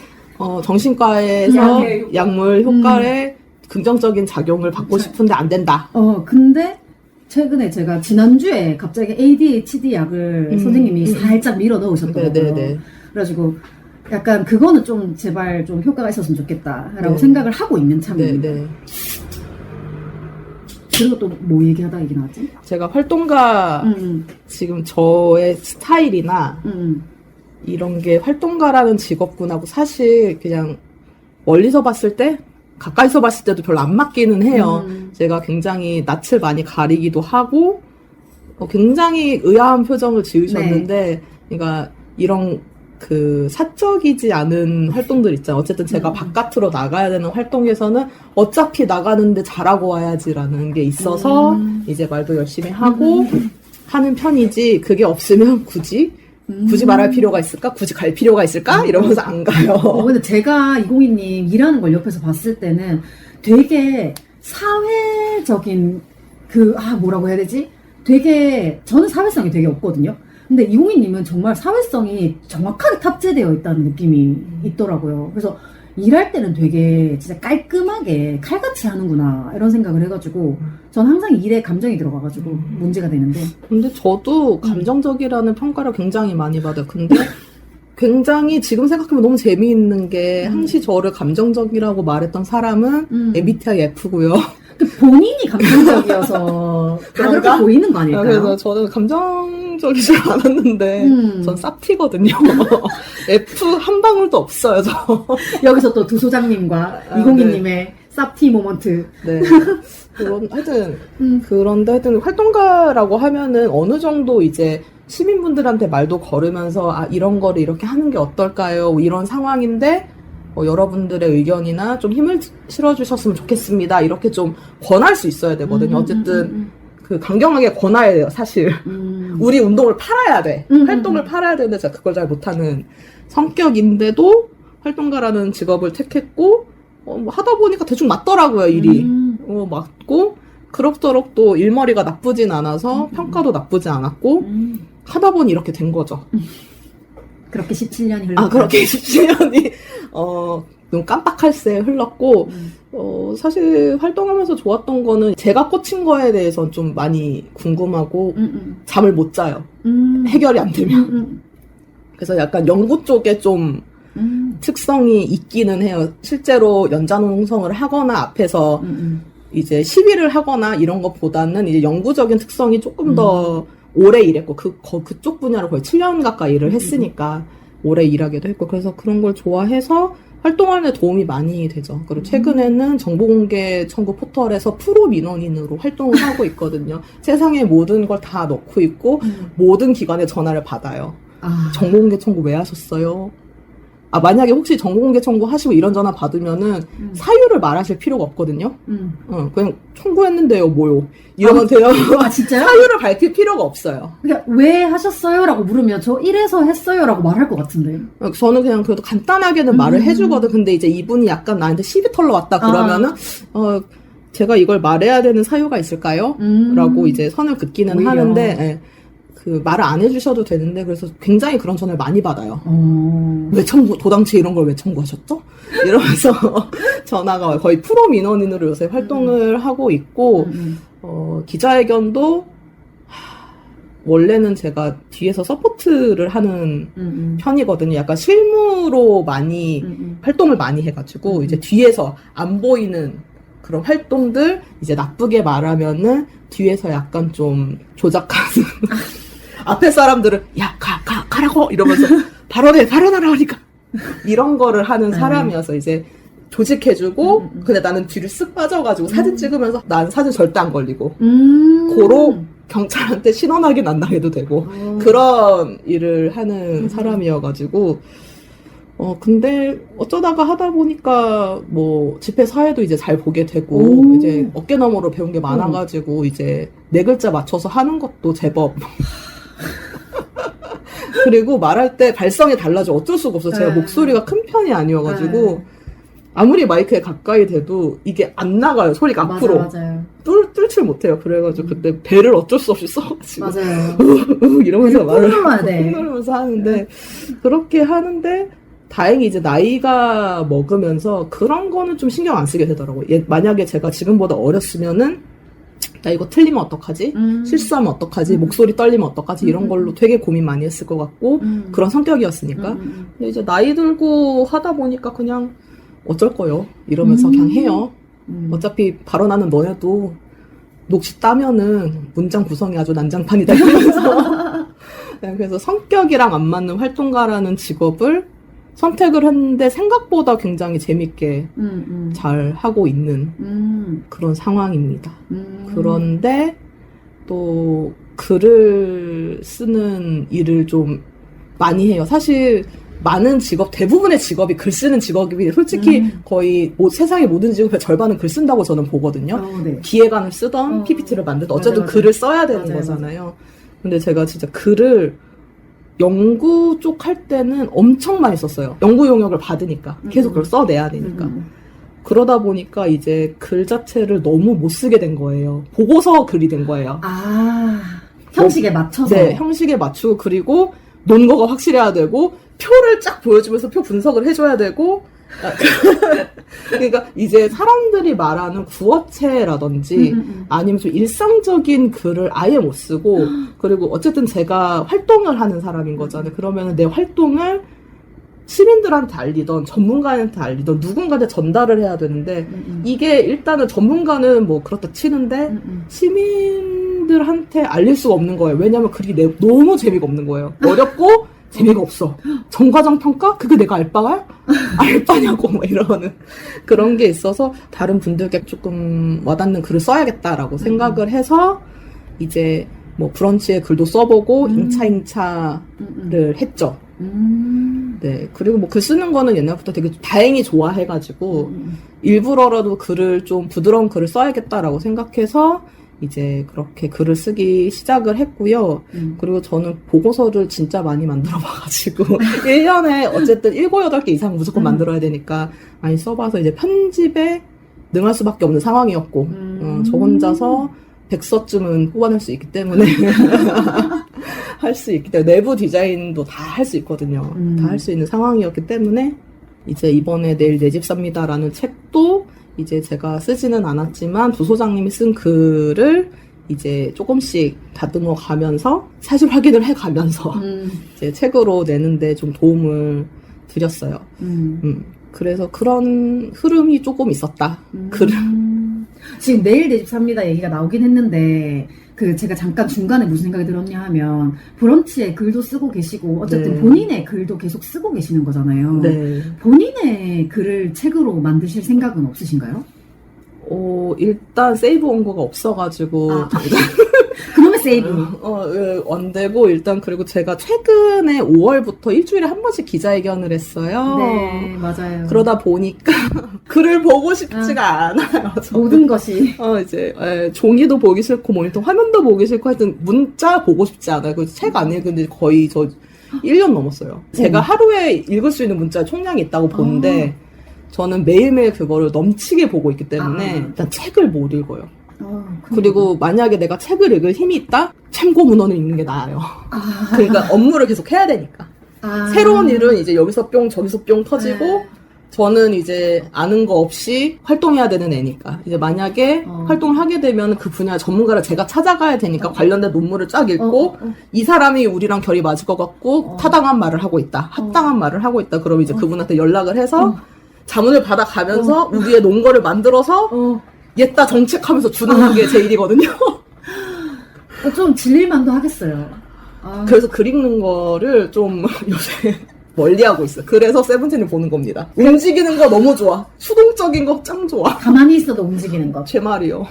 정신과에서 약물 효과에 긍정적인 작용을 받고 싶은데 안 된다. 근데 최근에 제가 지난주에 갑자기 ADHD 약을 선생님이 살짝 밀어 넣으셨더라고요. 네네네. 그래가지고 약간 그거는 좀 제발 좀 효과가 있었으면 좋겠다라고 네. 생각을 하고 있는 참입니다. 네네. 그리고 또 뭐 얘기하다 얘기 나왔지? 제가 활동가 지금 저의 스타일이나 이런 게 활동가라는 직업군하고 사실 그냥 멀리서 봤을 때 가까이서 봤을 때도 별로 안 맞기는 해요. 제가 굉장히 낯을 많이 가리기도 하고 굉장히 의아한 표정을 지으셨는데 그러니까 이런 그 사적이지 않은 활동들 있잖아요. 어쨌든 제가 바깥으로 나가야 되는 활동에서는 어차피 나가는데 잘하고 와야지라는 게 있어서 이제 말도 열심히 하고 하는 편이지 그게 없으면 굳이 말할 필요가 있을까? 굳이 갈 필요가 있을까? 이러면서 안 가요. 근데 제가 202님 일하는 걸 옆에서 봤을 때는 되게 사회적인 뭐라고 해야 되지? 되게 저는 사회성이 되게 없거든요. 근데 202님은 정말 사회성이 정확하게 탑재되어 있다는 느낌이 있더라고요. 그래서 일할 때는 되게 진짜 깔끔하게 칼같이 하는구나 이런 생각을 해가지고 전 항상 일에 감정이 들어가가지고 문제가 되는데 근데 저도 감정적이라는 평가를 굉장히 많이 받아요. 근데 굉장히 지금 생각하면 너무 재미있는 게 항시 저를 감정적이라고 말했던 사람은 MBTI F고요. 그 본인이 감정적이어서 다 그렇게 그런가? 보이는 거 아닐까요? 그래서 저는 감정적이지 않았는데 전 쌉티거든요. F 한 방울도 없어요, 저. 여기서 또 두 소장님과 아, 이공희님의 쌉티 모먼트. 네. 그런데 하여튼 활동가라고 하면은 어느 정도 이제 시민분들한테 말도 걸으면서 아, 이런 거를 이렇게 하는 게 어떨까요? 이런 상황인데 여러분들의 의견이나 좀 힘을 실어주셨으면 좋겠습니다. 이렇게 좀 권할 수 있어야 되거든요. 어쨌든 그 강경하게 권해야 돼요, 사실. 우리 운동을 팔아야 돼. 활동을 팔아야 되는데 제가 그걸 잘 못하는 성격인데도 활동가라는 직업을 택했고 뭐 하다 보니까 대충 맞더라고요, 일이. 맞고 그럭저럭 또 일머리가 나쁘진 않아서 평가도 나쁘지 않았고 하다 보니 이렇게 된 거죠. 그렇게 17년이 흘렀다. 그렇게 17년이 너무 깜빡할 새 흘렀고 사실 활동하면서 좋았던 거는 제가 꽂힌 거에 대해서 좀 많이 궁금하고 잠을 못 자요. 해결이 안 되면. 그래서 약간 연구 쪽에 좀 특성이 있기는 해요. 실제로 연자농성을 하거나 앞에서 이제 시위를 하거나 이런 것보다는 이제 연구적인 특성이 조금 더 오래 일했고 그쪽 분야로 거의 7년 가까이 일을 했으니까 오래 일하기도 했고 그래서 그런 걸 좋아해서 활동하는 데 도움이 많이 되죠. 그리고 최근에는 정보공개 청구 포털에서 프로 민원인으로 활동을 하고 있거든요. 세상의 모든 걸 다 넣고 있고 모든 기관에 전화를 받아요. 정보공개 청구 왜 하셨어요? 만약에 혹시 정보공개 청구 하시고 이런 전화 받으면은 사유를 말하실 필요가 없거든요. 그냥 청구했는데요, 뭐요? 이러면 돼요. 진짜요? 사유를 밝힐 필요가 없어요. 그러니까 왜 하셨어요? 라고 물으면 저 이래서 했어요? 라고 말할 것 같은데. 저는 그냥 그래도 간단하게는 말을 해주거든. 근데 이제 이분이 약간 나한테 시비 털러 왔다 그러면은, 제가 이걸 말해야 되는 사유가 있을까요? 라고 이제 선을 긋기는 오히려. 하는데, 예. 그 말을 안 해주셔도 되는데 그래서 굉장히 그런 전화를 많이 받아요. 왜 도당체 이런 걸 왜 청구하셨죠? 이러면서 전화가 거의 프로 민원인으로 요새 활동을 하고 있고 기자회견도 원래는 제가 뒤에서 서포트를 하는 편이거든요. 약간 실무로 많이 활동을 많이 해가지고 이제 뒤에서 안 보이는 그런 활동들 이제 나쁘게 말하면은 뒤에서 약간 좀 조작하는 앞에 사람들은 야 가라고 이러면서 발언하라 하니까 이런 거를 하는 사람이어서 이제 조직해주고 근데 나는 뒤를 쓱 빠져가지고 사진 찍으면서 난 사진 절대 안 걸리고 고로 경찰한테 신원확인 안 당해도 되고 그런 일을 하는 사람이어가지고 근데 어쩌다가 하다 보니까 뭐 집회 사회도 이제 잘 보게 되고 이제 어깨너머로 배운 게 많아가지고 이제 네 글자 맞춰서 하는 것도 제법 그리고 말할 때 발성이 달라져 어쩔 수가 없어. 제가 목소리가 큰 편이 아니어가지고 아무리 마이크에 가까이 대도 이게 안 나가요. 소리가 앞으로 맞아요. 뚫질 못해요. 그래가지고 그때 배를 어쩔 수 없이 써가지고 맞아요. 이러면서 말을 눌러야 돼. 누르면서 하는데 그렇게 하는데 다행히 이제 나이가 먹으면서 그런 거는 좀 신경 안 쓰게 되더라고요. 만약에 제가 지금보다 어렸으면은 나 이거 틀리면 어떡하지? 실수하면 어떡하지? 목소리 떨리면 어떡하지? 이런 걸로 되게 고민 많이 했을 것 같고 그런 성격이었으니까 근데 이제 나이 들고 하다 보니까 그냥 어쩔 거요 이러면서 그냥 해요. 어차피 발언하는 너네도 녹시 따면은 문장 구성이 아주 난장판이다 이러면서 그래서 성격이랑 안 맞는 활동가라는 직업을 선택을 했는데 생각보다 굉장히 재밌게 잘 하고 있는 그런 상황입니다. 그런데 또 글을 쓰는 일을 좀 많이 해요. 사실 많은 직업, 대부분의 직업이 글 쓰는 직업이 솔직히 거의 세상의 모든 직업의 절반은 글 쓴다고 저는 보거든요. 네. 기획안을 쓰던 PPT를 만들던 어쨌든 맞아. 글을 써야 되는 맞아요. 거잖아요. 근데 제가 진짜 글을 연구 쪽 할 때는 엄청 많이 썼어요. 연구 용역을 받으니까. 계속 그걸 써내야 되니까. 그러다 보니까 이제 글 자체를 너무 못 쓰게 된 거예요. 보고서 글이 된 거예요. 형식에 맞춰서. 네, 형식에 맞추고 그리고 논거가 확실해야 되고 표를 쫙 보여주면서 표 분석을 해줘야 되고 그러니까 이제 사람들이 말하는 구어체라든지 아니면 좀 일상적인 글을 아예 못 쓰고 그리고 어쨌든 제가 활동을 하는 사람인 거잖아요. 그러면 내 활동을 시민들한테 알리던 전문가한테 알리던 누군가한테 전달을 해야 되는데 이게 일단은 전문가는 뭐 그렇다 치는데 시민들한테 알릴 수가 없는 거예요. 왜냐면 그게 너무 재미가 없는 거예요. 어렵고 재미가 없어. 전과정 평가? 그게 내가 알바야? 알바냐고 막 이러는 그런 게 있어서 다른 분들께 조금 와닿는 글을 써야겠다라고 생각을 해서 이제 뭐 브런치에 글도 써보고 잉차를 했죠. 네. 그리고 뭐 글 쓰는 거는 옛날부터 되게 다행히 좋아해가지고 일부러라도 글을 좀 부드러운 글을 써야겠다라고 생각해서 이제 그렇게 글을 쓰기 시작을 했고요. 그리고 저는 보고서를 진짜 많이 만들어 봐가지고 1년에 어쨌든 7, 8개 이상 무조건 만들어야 되니까 많이 써봐서 이제 편집에 능할 수밖에 없는 상황이었고 저 혼자서 100서쯤은 뽑아낼 수 있기 때문에 할 수 있기 때문에 내부 디자인도 다 할 수 있거든요. 다 할 수 있는 상황이었기 때문에 이제 이번에 내일 내 집 삽니다라는 책도 이제 제가 쓰지는 않았지만 부소장님이 쓴 글을 이제 조금씩 다듬어 가면서 사실 확인을 해 가면서 이제 책으로 내는데 좀 도움을 드렸어요. 그래서 그런 흐름이 조금 있었다. 지금 내일 내 집 삽니다 얘기가 나오긴 했는데 그 제가 잠깐 중간에 무슨 생각이 들었냐 하면 브런치에 글도 쓰고 계시고 어쨌든 네. 본인의 글도 계속 쓰고 계시는 거잖아요. 네. 본인의 글을 책으로 만드실 생각은 없으신가요? 일단 세이브 원고가 없어가지고 그놈의 세이브. 안 되고 일단 그리고 제가 최근에 5월부터 일주일에 한 번씩 기자회견을 했어요. 네, 맞아요. 그러다 보니까 글을 보고 싶지가 않아요. 모든 것이. 이제 종이도 보기 싫고 모니터 화면도 보기 싫고 하여튼 문자 보고 싶지 않아요. 그 책 안 읽은 지 거의 저 1년 넘었어요. 제가 하루에 읽을 수 있는 문자 총량이 있다고 보는데 저는 매일매일 그거를 넘치게 보고 있기 때문에 일단 책을 못 읽어요. 그리고 만약에 내가 책을 읽을 힘이 있다? 참고 문헌을 읽는 게 나아요. 그러니까 업무를 계속 해야 되니까. 새로운 일은 이제 여기서 뿅 저기서 뿅 터지고 저는 이제 아는 거 없이 활동해야 되는 애니까 이제 만약에 활동을 하게 되면 그 분야 전문가를 제가 찾아가야 되니까 관련된 논문을 쫙 읽고 이 사람이 우리랑 결이 맞을 것 같고 타당한 말을 하고 있다 합당한 말을 하고 있다 그럼 이제 그분한테 연락을 해서 자문을 받아가면서 우리의 논거를 만들어서 옛다 정책하면서 주는 게 제 일이거든요. 좀 질릴만도 하겠어요. 그래서 글 읽는 거를 좀 요새 멀리하고 있어요. 그래서 세븐틴을 보는 겁니다. 움직이는 거 너무 좋아. 수동적인 거 짱 좋아. 가만히 있어도 움직이는 것. 제 말이요.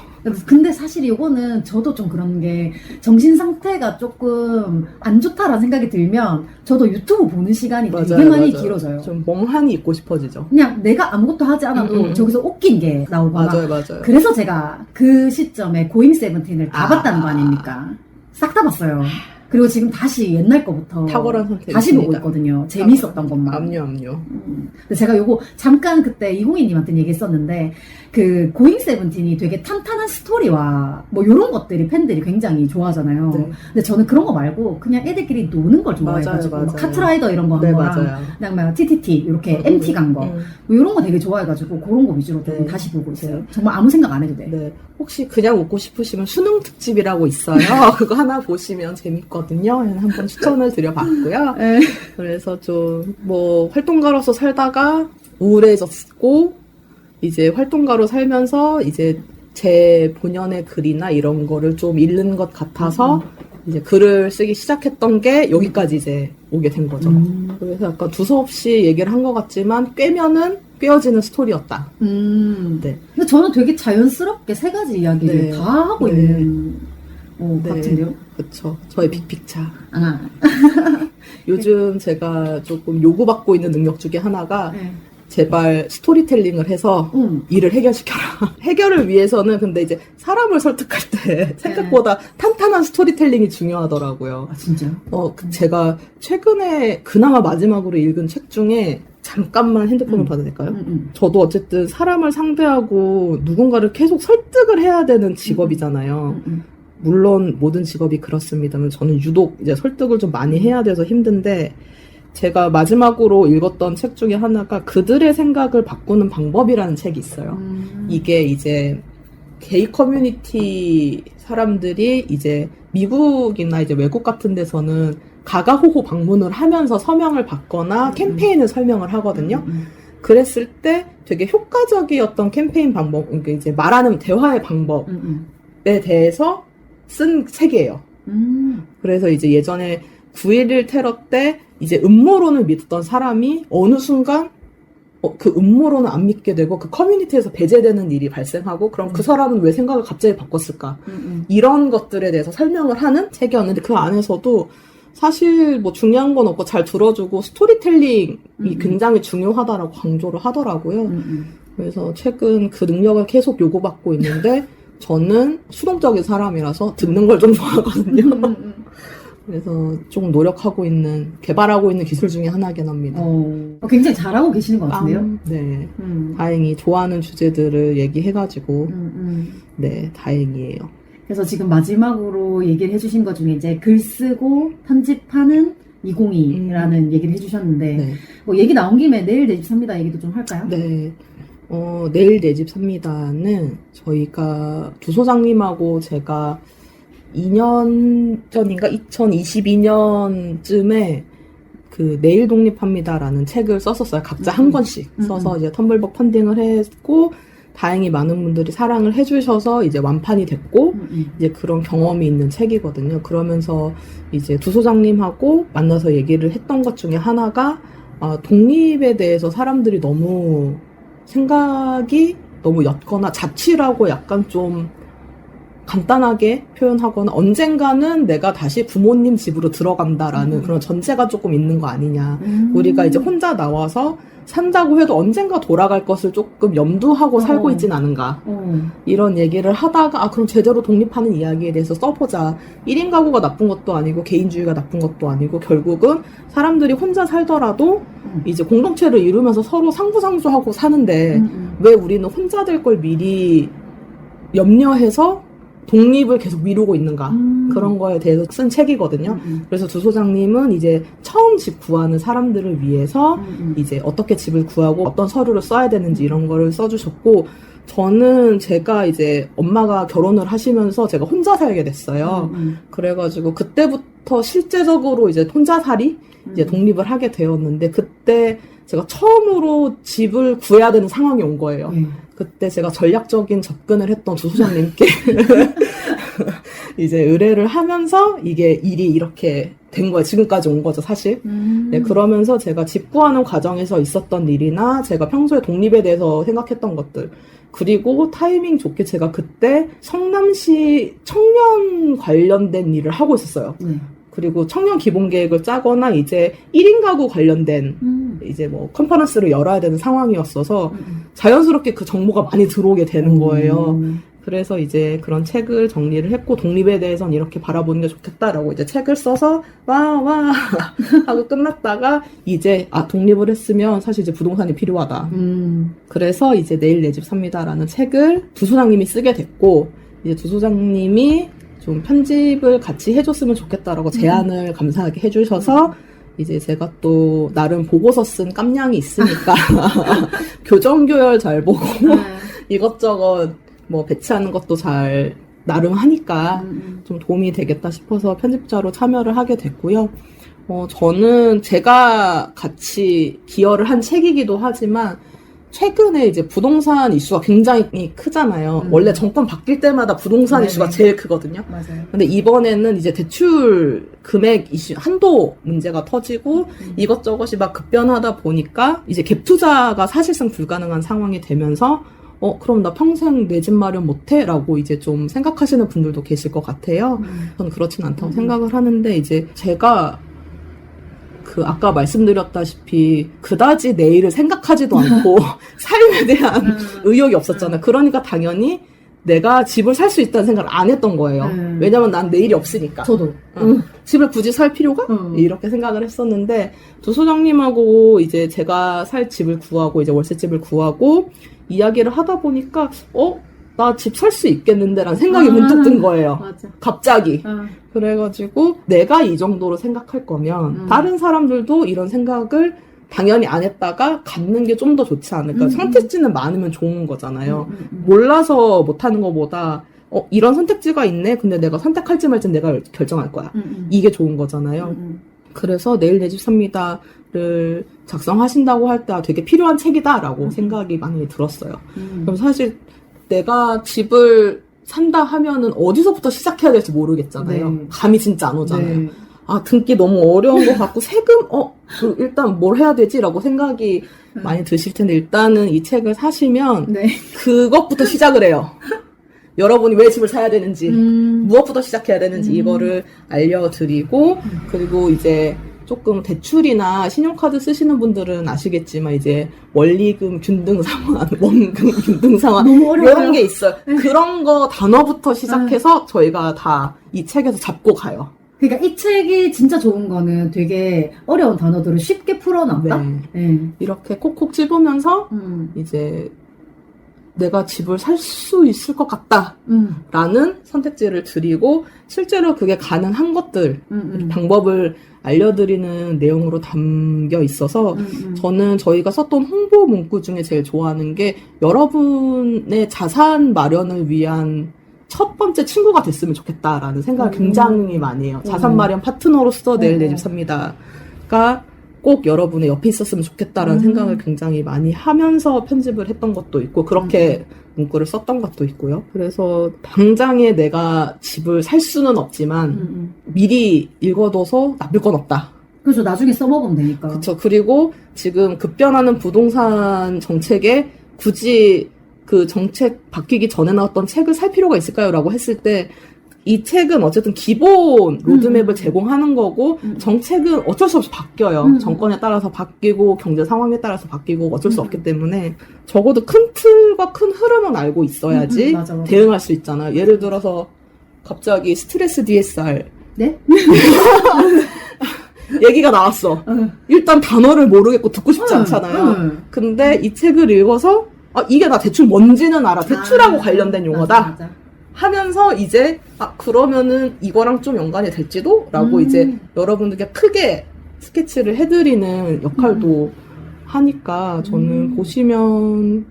근데 사실 이거는 저도 좀 그런 게 정신 상태가 조금 안 좋다라는 생각이 들면 저도 유튜브 보는 시간이 되게 많이 길어져요. 좀 멍하니 있고 싶어지죠. 그냥 내가 아무것도 하지 않아도 저기서 웃긴 게 나오거나. 맞아요. 그래서 제가 그 시점에 고잉 세븐틴을 다 봤다는 거 아닙니까? 싹 다 봤어요. 그리고 지금 다시 옛날 거부터 탁월한 선택이 다시 있습니다. 보고 있거든요. 재밌었던 것만. 압류. 근데 제가 요거 잠깐 그때 이공희님한테 얘기했었는데 그 고잉 세븐틴이 되게 탄탄한 스토리와 뭐 요런 것들이 팬들이 굉장히 좋아하잖아요. 네. 근데 저는 그런 거 말고 그냥 애들끼리 노는 걸 좋아해가지고 맞아요. 뭐 카트라이더 이런 거 한 네, 거랑 맞아요. 그냥 막 TTT 이렇게 MT 간 거 뭐 요런 거 되게 좋아해가지고 그런 거 위주로 좀 네. 다시 보고 있어요. 네. 정말 아무 생각 안 해도 돼. 네. 혹시 그냥 웃고 싶으시면 수능 특집이라고 있어요. 그거 하나 보시면 재밌거든요. 한번 추천을 드려봤고요. 네. 그래서 좀 뭐 활동가로서 살다가 우울해졌고 이제 활동가로 살면서 이제 제 본연의 글이나 이런 거를 좀 잃는 것 같아서 이제 글을 쓰기 시작했던 게 여기까지 이제 오게 된 거죠. 그래서 약간 두서없이 얘기를 한 것 같지만 꿰면은 꿰어지는 스토리였다. 네. 네. 근데 저는 되게 자연스럽게 세 가지 이야기를 네. 다 하고 네. 있는 네. 같은데요? 그쵸. 저의 빅픽차. 요즘 제가 조금 요구받고 있는 능력 중에 하나가 네. 제발 스토리텔링을 해서 일을 해결시켜라. 해결을 위해서는 근데 이제 사람을 설득할 때 생각보다 탄탄한 스토리텔링이 중요하더라고요. 아, 진짜요? 제가 최근에 그나마 마지막으로 읽은 책 중에 잠깐만 핸드폰을 봐도 될까요? 저도 어쨌든 사람을 상대하고 누군가를 계속 설득을 해야 되는 직업이잖아요. 물론 모든 직업이 그렇습니다만 저는 유독 이제 설득을 좀 많이 해야 돼서 힘든데 제가 마지막으로 읽었던 책 중에 하나가 그들의 생각을 바꾸는 방법이라는 책이 있어요. 이게 이제 게이 커뮤니티 사람들이 이제 미국이나 이제 외국 같은 데서는 가가호호 방문을 하면서 서명을 받거나 캠페인을 설명을 하거든요. 그랬을 때 되게 효과적이었던 캠페인 방법, 그러니까 이제 말하는 대화의 방법에 대해서 쓴 책이에요. 그래서 이제 예전에 9.11 테러 때 이제 음모론을 믿었던 사람이 어느 순간 그 음모론을 안 믿게 되고 그 커뮤니티에서 배제되는 일이 발생하고 그럼 그 사람은 왜 생각을 갑자기 바꿨을까? 이런 것들에 대해서 설명을 하는 책이었는데 그 안에서도 사실 뭐 중요한 건 없고 잘 들어주고 스토리텔링이 굉장히 중요하다라고 강조를 하더라고요. 그래서 최근 그 능력을 계속 요구받고 있는데 저는 수동적인 사람이라서 듣는 걸 좀 좋아하거든요. 그래서 좀 노력하고 있는, 개발하고 있는 기술 중에 하나긴 합니다. 굉장히 잘하고 계시는 것 같은데요? 네. 다행히 좋아하는 주제들을 얘기해가지고, 네, 다행이에요. 그래서 지금 마지막으로 얘기를 해주신 것 중에 이제 글 쓰고 편집하는 202라는 얘기를 해주셨는데, 네. 뭐 얘기 나온 김에 내일 내 집 삽니다 얘기도 좀 할까요? 네. 내일 내 집 삽니다는 저희가 두 소장님하고 제가 2년 전인가 2022년쯤에 그 내일 독립합니다라는 책을 썼었어요. 각자 한 권씩 써서 이제 텀블벅 펀딩을 했고 다행히 많은 분들이 사랑을 해주셔서 이제 완판이 됐고 이제 그런 경험이 있는 책이거든요. 그러면서 이제 두 소장님하고 만나서 얘기를 했던 것 중에 하나가 독립에 대해서 사람들이 너무 생각이 너무 옅거나 자취라고 약간 좀 간단하게 표현하거나 언젠가는 내가 다시 부모님 집으로 들어간다라는 그런 전제가 조금 있는 거 아니냐. 우리가 이제 혼자 나와서 산다고 해도 언젠가 돌아갈 것을 조금 염두하고 살고 있진 않은가. 이런 얘기를 하다가 그럼 제대로 독립하는 이야기에 대해서 써보자. 1인 가구가 나쁜 것도 아니고 개인주의가 나쁜 것도 아니고 결국은 사람들이 혼자 살더라도 이제 공동체를 이루면서 서로 상부상조하고 사는데 왜 우리는 혼자 될 걸 미리 염려해서 독립을 계속 미루고 있는가. 그런 거에 대해서 쓴 책이거든요. 그래서 두 소장님은 이제 처음 집 구하는 사람들을 위해서 이제 어떻게 집을 구하고 어떤 서류를 써야 되는지 이런 거를 써주셨고, 저는 제가 이제 엄마가 결혼을 하시면서 제가 혼자 살게 됐어요. 그래가지고 그때부터 실제적으로 이제 혼자 살이 이제 독립을 하게 되었는데, 그때 제가 처음으로 집을 구해야 되는 상황이 온 거예요. 그때 제가 전략적인 접근을 했던 두 소장님께 이제 의뢰를 하면서 이게 일이 이렇게 된 거예요. 지금까지 온 거죠, 사실. 네, 그러면서 제가 집 구하는 과정에서 있었던 일이나 제가 평소에 독립에 대해서 생각했던 것들, 그리고 타이밍 좋게 제가 그때 성남시 청년 관련된 일을 하고 있었어요. 그리고 청년 기본 계획을 짜거나 이제 1인 가구 관련된 이제 뭐 컨퍼런스를 열어야 되는 상황이었어서 자연스럽게 그 정보가 많이 들어오게 되는 거예요. 그래서 이제 그런 책을 정리를 했고, 독립에 대해서는 이렇게 바라보는 게 좋겠다라고 이제 책을 써서 와 하고 끝났다가 이제 독립을 했으면 사실 이제 부동산이 필요하다. 그래서 이제 내일 내 집 삽니다라는 책을 두 소장님이 쓰게 됐고, 이제 두 소장님이 좀 편집을 같이 해줬으면 좋겠다라고 제안을 감사하게 해주셔서 이제 제가 또 나름 보고서 쓴 깜냥이 있으니까 교정교열 잘 보고 이것저것 뭐 배치하는 것도 잘 나름 하니까 좀 도움이 되겠다 싶어서 편집자로 참여를 하게 됐고요. 저는 제가 같이 기여를 한 책이기도 하지만 최근에 이제 부동산 이슈가 굉장히 크잖아요. 원래 정권 바뀔 때마다 부동산 이슈가 제일 크거든요. 맞아요. 근데 이번에는 이제 대출 금액 이슈, 한도 문제가 터지고 이것저것이 막 급변하다 보니까 이제 갭 투자가 사실상 불가능한 상황이 되면서 그럼 나 평생 내 집 마련 못해? 라고 이제 좀 생각하시는 분들도 계실 것 같아요. 저는 그렇진 않다고 생각을 하는데, 이제 제가 아까 말씀드렸다시피 그다지 내일을 생각하지도 않고 삶에 대한 의욕이 없었잖아요. 그러니까 당연히 내가 집을 살 수 있다는 생각을 안 했던 거예요. 왜냐면 난 내일이 없으니까. 저도. 집을 굳이 살 필요가? 이렇게 생각을 했었는데, 두 소장님하고 이제 제가 살 집을 구하고 이제 월세집을 구하고 이야기를 하다 보니까 나 집 살 수 있겠는데 라는 생각이 문득 든 거예요. 맞아. 갑자기. 그래가지고 내가 이 정도로 생각할 거면 다른 사람들도 이런 생각을 당연히 안 했다가 갖는 게 좀 더 좋지 않을까. 선택지는 많으면 좋은 거잖아요. 몰라서 못하는 것보다 이런 선택지가 있네. 근데 내가 선택할지 말지 내가 결정할 거야. 이게 좋은 거잖아요. 그래서 내일 내 집 삽니다를 작성하신다고 할 때 되게 필요한 책이다라고 생각이 많이 들었어요. 그럼 사실 내가 집을 산다 하면은 어디서부터 시작해야 될지 모르겠잖아요. 네. 감이 진짜 안 오잖아요. 네. 아, 등기 너무 어려운 것 같고, 세금, 일단 뭘 해야 되지라고 생각이 많이 드실 텐데, 일단은 이 책을 사시면, 네. 그것부터 시작을 해요. 여러분이 왜 집을 사야 되는지, 무엇부터 시작해야 되는지, 이거를 알려드리고, 그리고 이제 조금 대출이나 신용카드 쓰시는 분들은 아시겠지만, 이제 원리금 균등 상환, 원금 균등 상환, 너무 어려워요. 이런 게 있어요. 그런 거 단어부터 시작해서 저희가 다 이 책에서 잡고 가요. 그러니까 이 책이 진짜 좋은 거는 되게 어려운 단어들을 쉽게 풀어놨다? 네. 네. 이렇게 콕콕 집으면서 이제 내가 집을 살 수 있을 것 같다라는 선택지를 드리고 실제로 그게 가능한 것들 방법을 알려드리는 내용으로 담겨 있어서 저는 저희가 썼던 홍보 문구 중에 제일 좋아하는 게 여러분의 자산 마련을 위한 첫 번째 친구가 됐으면 좋겠다라는 생각을 굉장히 많이 해요. 자산 마련 파트너로서 내일 내 집 삽니다가 꼭 여러분의 옆에 있었으면 좋겠다라는 생각을 굉장히 많이 하면서 편집을 했던 것도 있고 그렇게 문구를 썼던 것도 있고요. 그래서 당장에 내가 집을 살 수는 없지만 미리 읽어둬서 나쁠 건 없다. 그래서 나중에 써먹으면 되니까. 그렇죠. 그리고 지금 급변하는 부동산 정책에 굳이 그 정책 바뀌기 전에 나왔던 책을 살 필요가 있을까요? 라고 했을 때 이 책은 어쨌든 기본 로드맵을 제공하는 거고 정책은 어쩔 수 없이 바뀌어요. 정권에 따라서 바뀌고 경제 상황에 따라서 바뀌고 어쩔 수 없기 때문에 적어도 큰 틀과 큰 흐름은 알고 있어야지 맞아. 대응할 수 있잖아요. 예를 들어서 갑자기 스트레스 DSR 네? 얘기가 나왔어. 일단 단어를 모르겠고 듣고 싶지 않잖아요. 근데 이 책을 읽어서 이게 나 대출 뭔지는 알아. 대출하고 관련된 용어다. 맞아. 하면서 이제 그러면은 이거랑 좀 연관이 될지도? 라고 이제 여러분들께 크게 스케치를 해드리는 역할도 하니까 저는 보시면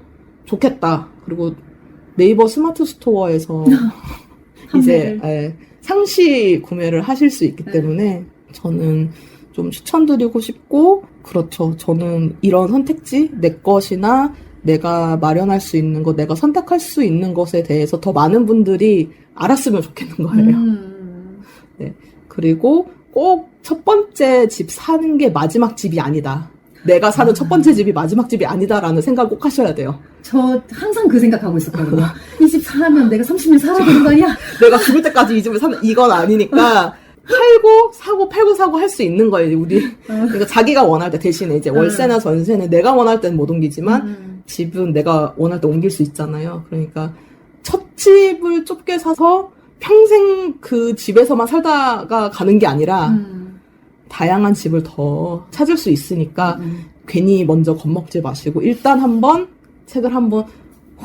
좋겠다. 그리고 네이버 스마트 스토어에서 이제 상시 구매를 하실 수 있기 때문에 저는 좀 추천드리고 싶고 그렇죠. 저는 이런 선택지 내 것이나 내가 마련할 수 있는 것, 내가 선택할 수 있는 것에 대해서 더 많은 분들이 알았으면 좋겠는 거예요. 네. 그리고 꼭 첫 번째 집 사는 게 마지막 집이 아니다. 내가 사는 첫 번째 집이 마지막 집이 아니다라는 생각을 꼭 하셔야 돼요. 저 항상 그 생각하고 있었거든요. 이 집 사면 내가 30년 살아야 되는 거 아니야? 내가 죽을 때까지 이 집을 사는 이건 아니니까 팔고 사고 팔고 사고 할 수 있는 거예요. 우리 그러니까 자기가 원할 때 대신에 이제 월세나 전세는 내가 원할 때는 못 옮기지만 집은 내가 원할 때 옮길 수 있잖아요. 그러니까 첫 집을 좁게 사서 평생 그 집에서만 살다가 가는 게 아니라 다양한 집을 더 찾을 수 있으니까 괜히 먼저 겁먹지 마시고 일단 한번 책을 한번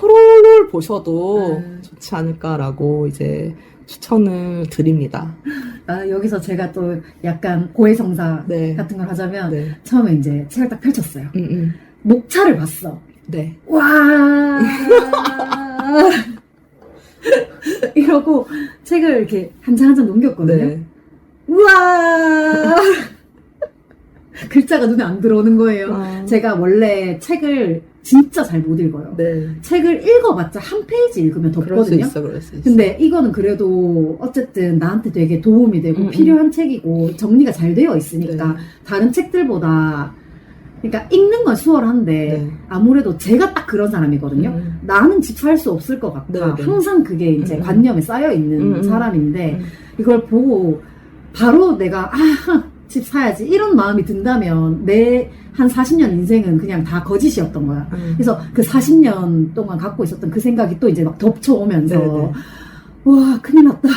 호롤롤 보셔도 좋지 않을까라고 이제 추천을 드립니다. 여기서 제가 또 약간 고해성사 네. 같은 걸 하자면 네. 처음에 이제 책을 딱 펼쳤어요. 목차를 봤어. 네. 와 이러고 책을 이렇게 한 장 한 장 넘겼거든요. 네. 우와 글자가 눈에 안 들어오는 거예요. 제가 원래 책을 진짜 잘 못 읽어요. 네. 책을 읽어봤자 한 페이지 읽으면 그럴 수 덮거든요. 있어, 그럴 수 있어. 근데 이거는 그래도 어쨌든 나한테 되게 도움이 되고 필요한 책이고 정리가 잘 되어 있으니까 네. 다른 책들보다 그러니까 읽는 건 수월한데 네. 아무래도 제가 딱 그런 사람이거든요. 나는 집 살 수 없을 것 같다. 네, 네. 항상 그게 이제 관념에 쌓여 있는 사람인데 이걸 보고 바로 내가 집 사야지 이런 마음이 든다면 내 한 40년 인생은 그냥 다 거짓이었던 거야. 그래서 그 40년 동안 갖고 있었던 그 생각이 또 이제 막 덮쳐오면서 네네. 와 큰일 났다.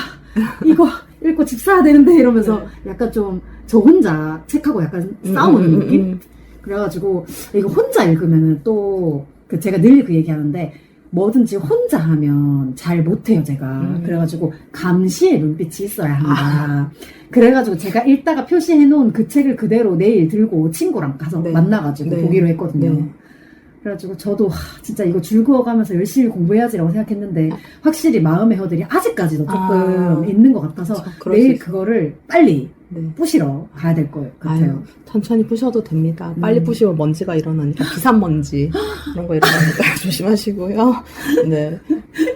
이거 읽고 집 사야 되는데 이러면서 약간 좀 저 혼자 책하고 약간 싸우는 느낌? 그래가지고 이거 혼자 읽으면은 또 그 제가 늘 그 얘기하는데 뭐든지 혼자 하면 잘 못해요 제가. 그래가지고 감시의 눈빛이 있어야 한다. 그래가지고 제가 읽다가 표시해놓은 그 책을 그대로 내일 들고 친구랑 가서 네. 만나가지고 네. 보기로 했거든요. 네. 그래가지고 저도 진짜 이거 즐거워가면서 열심히 공부해야지라고 생각했는데 확실히 마음의 허들이 아직까지도 조금 있는 것 같아서 내일 그거를 빨리 부시러 가야 될 것 같아요. 천천히 부셔도 됩니다. 빨리 부시면 먼지가 일어나니까 비산먼지 그런 거 일어나니까 조심하시고요. 네.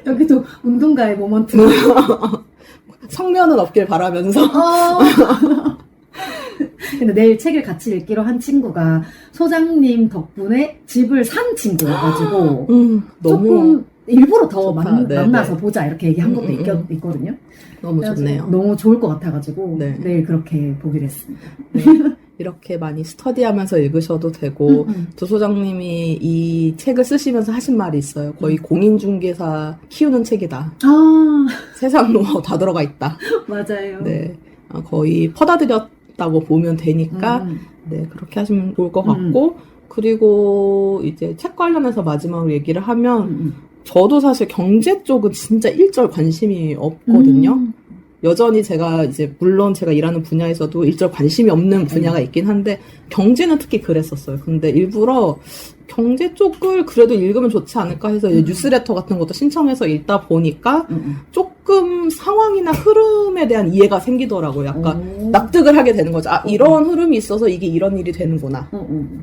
여기도 운동가의 모먼트. 성면은 없길 바라면서. 근데 내일 책을 같이 읽기로 한 친구가 소장님 덕분에 집을 산 친구여가지고 조금 일부러 더 만나서 보자 이렇게 얘기한 것도 있거든요. 너무 좋네요. 너무 좋을 것 같아가지고 내일 그렇게 보기로 했습니다. 네. 이렇게 많이 스터디하면서 읽으셔도 되고 두 소장님이 이 책을 쓰시면서 하신 말이 있어요. 거의 공인중개사 키우는 책이다. 세상 노하우 다 들어가 있다. 맞아요. 네, 거의 퍼다 드렸다고 보면 되니까 네, 그렇게 하시면 좋을 것 같고 그리고 이제 책 관련해서 마지막으로 얘기를 하면 저도 사실 경제 쪽은 진짜 일절 관심이 없거든요. 여전히 제가 이제 물론 제가 일하는 분야에서도 일절 관심이 없는 분야가 있긴 한데 경제는 특히 그랬었어요. 근데 일부러 경제 쪽을 그래도 읽으면 좋지 않을까 해서 뉴스레터 같은 것도 신청해서 읽다 보니까 조금 상황이나 흐름에 대한 이해가 생기더라고요. 약간 납득을 하게 되는 거죠. 이런 흐름이 있어서 이게 이런 일이 되는구나.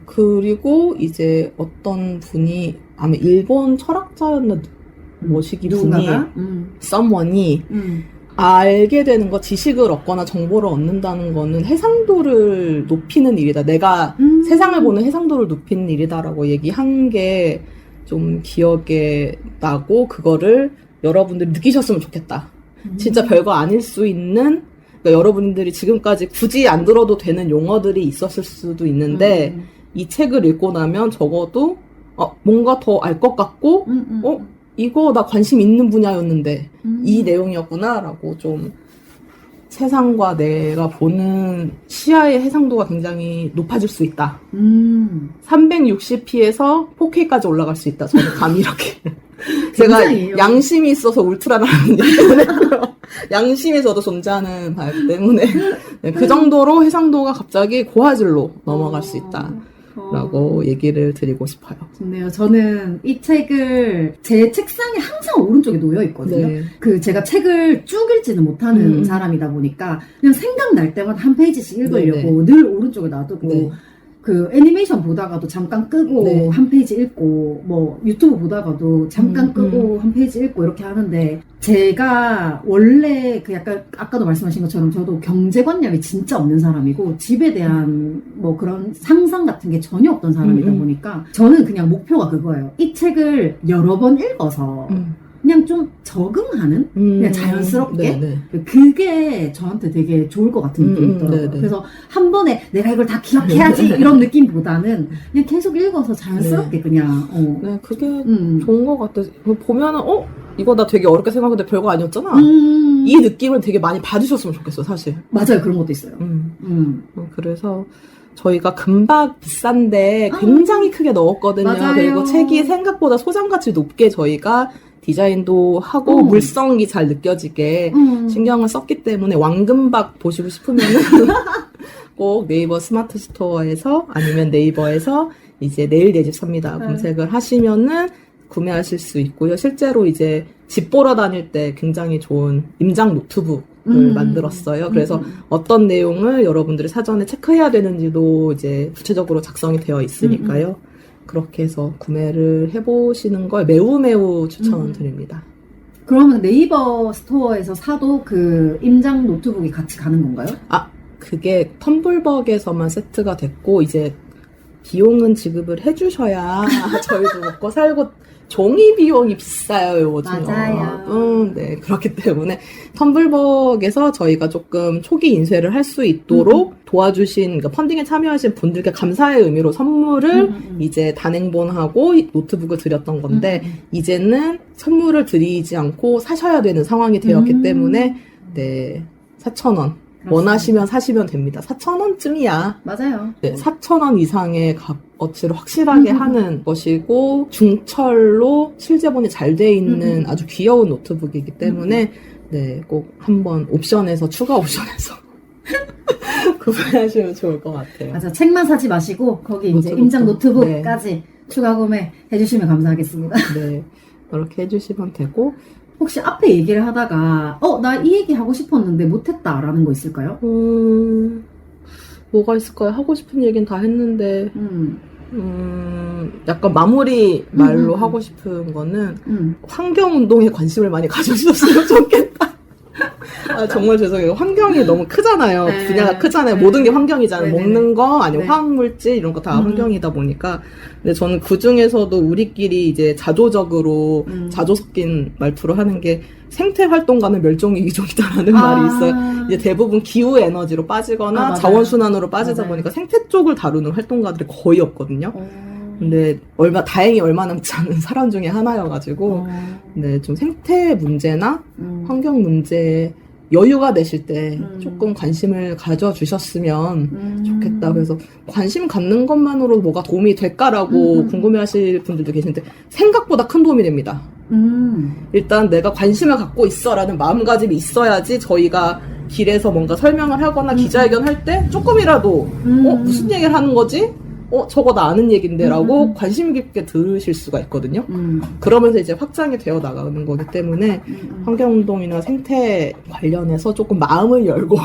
그리고 이제 어떤 분이 아마 일본 철학자였나 뭐시기 분이 someone이 알게 되는 거, 지식을 얻거나 정보를 얻는다는 거는 해상도를 높이는 일이다. 내가 세상을 보는 해상도를 높이는 일이다라고 얘기한 게 좀 기억에 나고, 그거를 여러분들이 느끼셨으면 좋겠다. 진짜 별거 아닐 수 있는, 그러니까 여러분들이 지금까지 굳이 안 들어도 되는 용어들이 있었을 수도 있는데, 이 책을 읽고 나면 적어도, 뭔가 더 알 것 같고, 이거 나 관심 있는 분야였는데 이 내용이었구나라고 좀 세상과 내가 보는 시야의 해상도가 굉장히 높아질 수 있다. 360p에서 4K까지 올라갈 수 있다. 저는 감히 이렇게. 제가 양심이 있어서 울트라라는 얘기를 했고요. 양심이 저도 존재하는 바이기 때문에 네, 그 정도로 해상도가 갑자기 고화질로 넘어갈 수 있다. 라고 얘기를 드리고 싶어요. 좋네요. 저는 이 책을 제 책상에 항상 오른쪽에 놓여 있거든요. 그 제가 책을 쭉 읽지는 못하는 사람이다 보니까 그냥 생각날 때마다 한 페이지씩 읽으려고 늘 오른쪽에 놔두고 그 애니메이션 보다가도 잠깐 끄고 한 페이지 읽고 뭐 유튜브 보다가도 잠깐 끄고 한 페이지 읽고 이렇게 하는데 제가 원래 그 약간 아까도 말씀하신 것처럼 저도 경제관념이 진짜 없는 사람이고 집에 대한 뭐 그런 상상 같은 게 전혀 없던 사람이다 보니까 저는 그냥 목표가 그거예요. 이 책을 여러 번 읽어서 그냥 좀 적응하는 그냥 자연스럽게 그게 저한테 되게 좋을 것 같은 느낌이 있더라고요. 그래서 한 번에 내가 이걸 다 기억해야지 이런 느낌보다는 그냥 계속 읽어서 자연스럽게 그냥 네, 그게 좋은 것 같아요. 보면은 이거 나 되게 어렵게 생각했는데 별거 아니었잖아. 이 느낌을 되게 많이 받으셨으면 좋겠어요, 사실. 맞아요, 그런 것도 있어요. 그래서 저희가 금방 비싼데 굉장히 크게 넣었거든요. 맞아요. 그리고 책이 생각보다 소장가치 높게 저희가 디자인도 하고 물성이 잘 느껴지게 신경을 썼기 때문에 왕금박 보시고 싶으면은 꼭 네이버 스마트 스토어에서 아니면 네이버에서 이제 내일 내 집 삽니다 검색을 하시면은 구매하실 수 있고요. 실제로 이제 집 보러 다닐 때 굉장히 좋은 임장 노트북을 만들었어요. 그래서 어떤 내용을 여러분들이 사전에 체크해야 되는지도 이제 구체적으로 작성이 되어 있으니까요. 그렇게 해서 구매를 해보시는 걸 매우 추천드립니다. 그러면 네이버 스토어에서 사도 그 임장 노트북이 같이 가는 건가요? 그게 텀블벅에서만 세트가 됐고 이제 비용은 지급을 해주셔야 저희도 먹고 살고 종이 비용이 비싸요, 요즘. 맞아요. 네, 그렇기 때문에 텀블벅에서 저희가 조금 초기 인쇄를 할 수 있도록 도와주신, 그러니까 펀딩에 참여하신 분들께 감사의 의미로 선물을 이제 단행본하고 노트북을 드렸던 건데, 이제는 선물을 드리지 않고 사셔야 되는 상황이 되었기 때문에, 네, 4,000원. 원하시면 사시면 됩니다. 4,000원쯤이야. 맞아요. 네, 4,000원 이상의 값어치를 확실하게 하는 것이고 중철로 실제본이 잘 돼 있는 아주 귀여운 노트북이기 때문에 네, 꼭 한번 옵션에서 추가 옵션에서 구매하시면 좋을 것 같아요. 맞아. 책만 사지 마시고 거기 이제 임장 노트북까지 추가 구매 해주시면 감사하겠습니다. 네. 그렇게 해주시면 되고, 혹시 앞에 얘기를 하다가 나 이 얘기 하고 싶었는데 못했다라는 거 있을까요? 뭐가 있을까요? 하고 싶은 얘기는 다 했는데, 약간 마무리 말로 하고 싶은 거는, 환경운동에 관심을 많이 가져주셨으면 좋겠다. 아, 정말 죄송해요. 환경이 너무 크잖아요. 네. 분야가 크잖아요. 네. 모든 게 환경이잖아요. 네네네. 먹는 거, 아니면 네. 화학물질, 이런 거 다 환경이다 보니까. 근데 저는 그 중에서도 우리끼리 이제 자조적으로, 자조 섞인 말투로 하는 게 생태 활동가는 멸종위 기종이다라는 말이 있어요. 이제 대부분 기후 에너지로 빠지거나 맞아요. 자원순환으로 빠지다 맞아요. 보니까 생태 쪽을 다루는 활동가들이 거의 없거든요. 근데 다행히 얼마 남지 않은 사람 중에 하나여가지고, 네, 좀 생태 문제나 환경 문제에 여유가 되실 때 조금 관심을 가져주셨으면 좋겠다. 그래서 관심 갖는 것만으로 뭐가 도움이 될까라고 궁금해하실 분들도 계신데 생각보다 큰 도움이 됩니다. 일단 내가 관심을 갖고 있어라는 마음가짐이 있어야지 저희가 길에서 뭔가 설명을 하거나 기자회견 할 때 조금이라도 무슨 얘기를 하는 거지? 저거 나 아는 얘긴데 라고 관심 깊게 들으실 수가 있거든요. 그러면서 이제 확장이 되어 나가는 거기 때문에 환경운동이나 생태 관련해서 조금 마음을 열고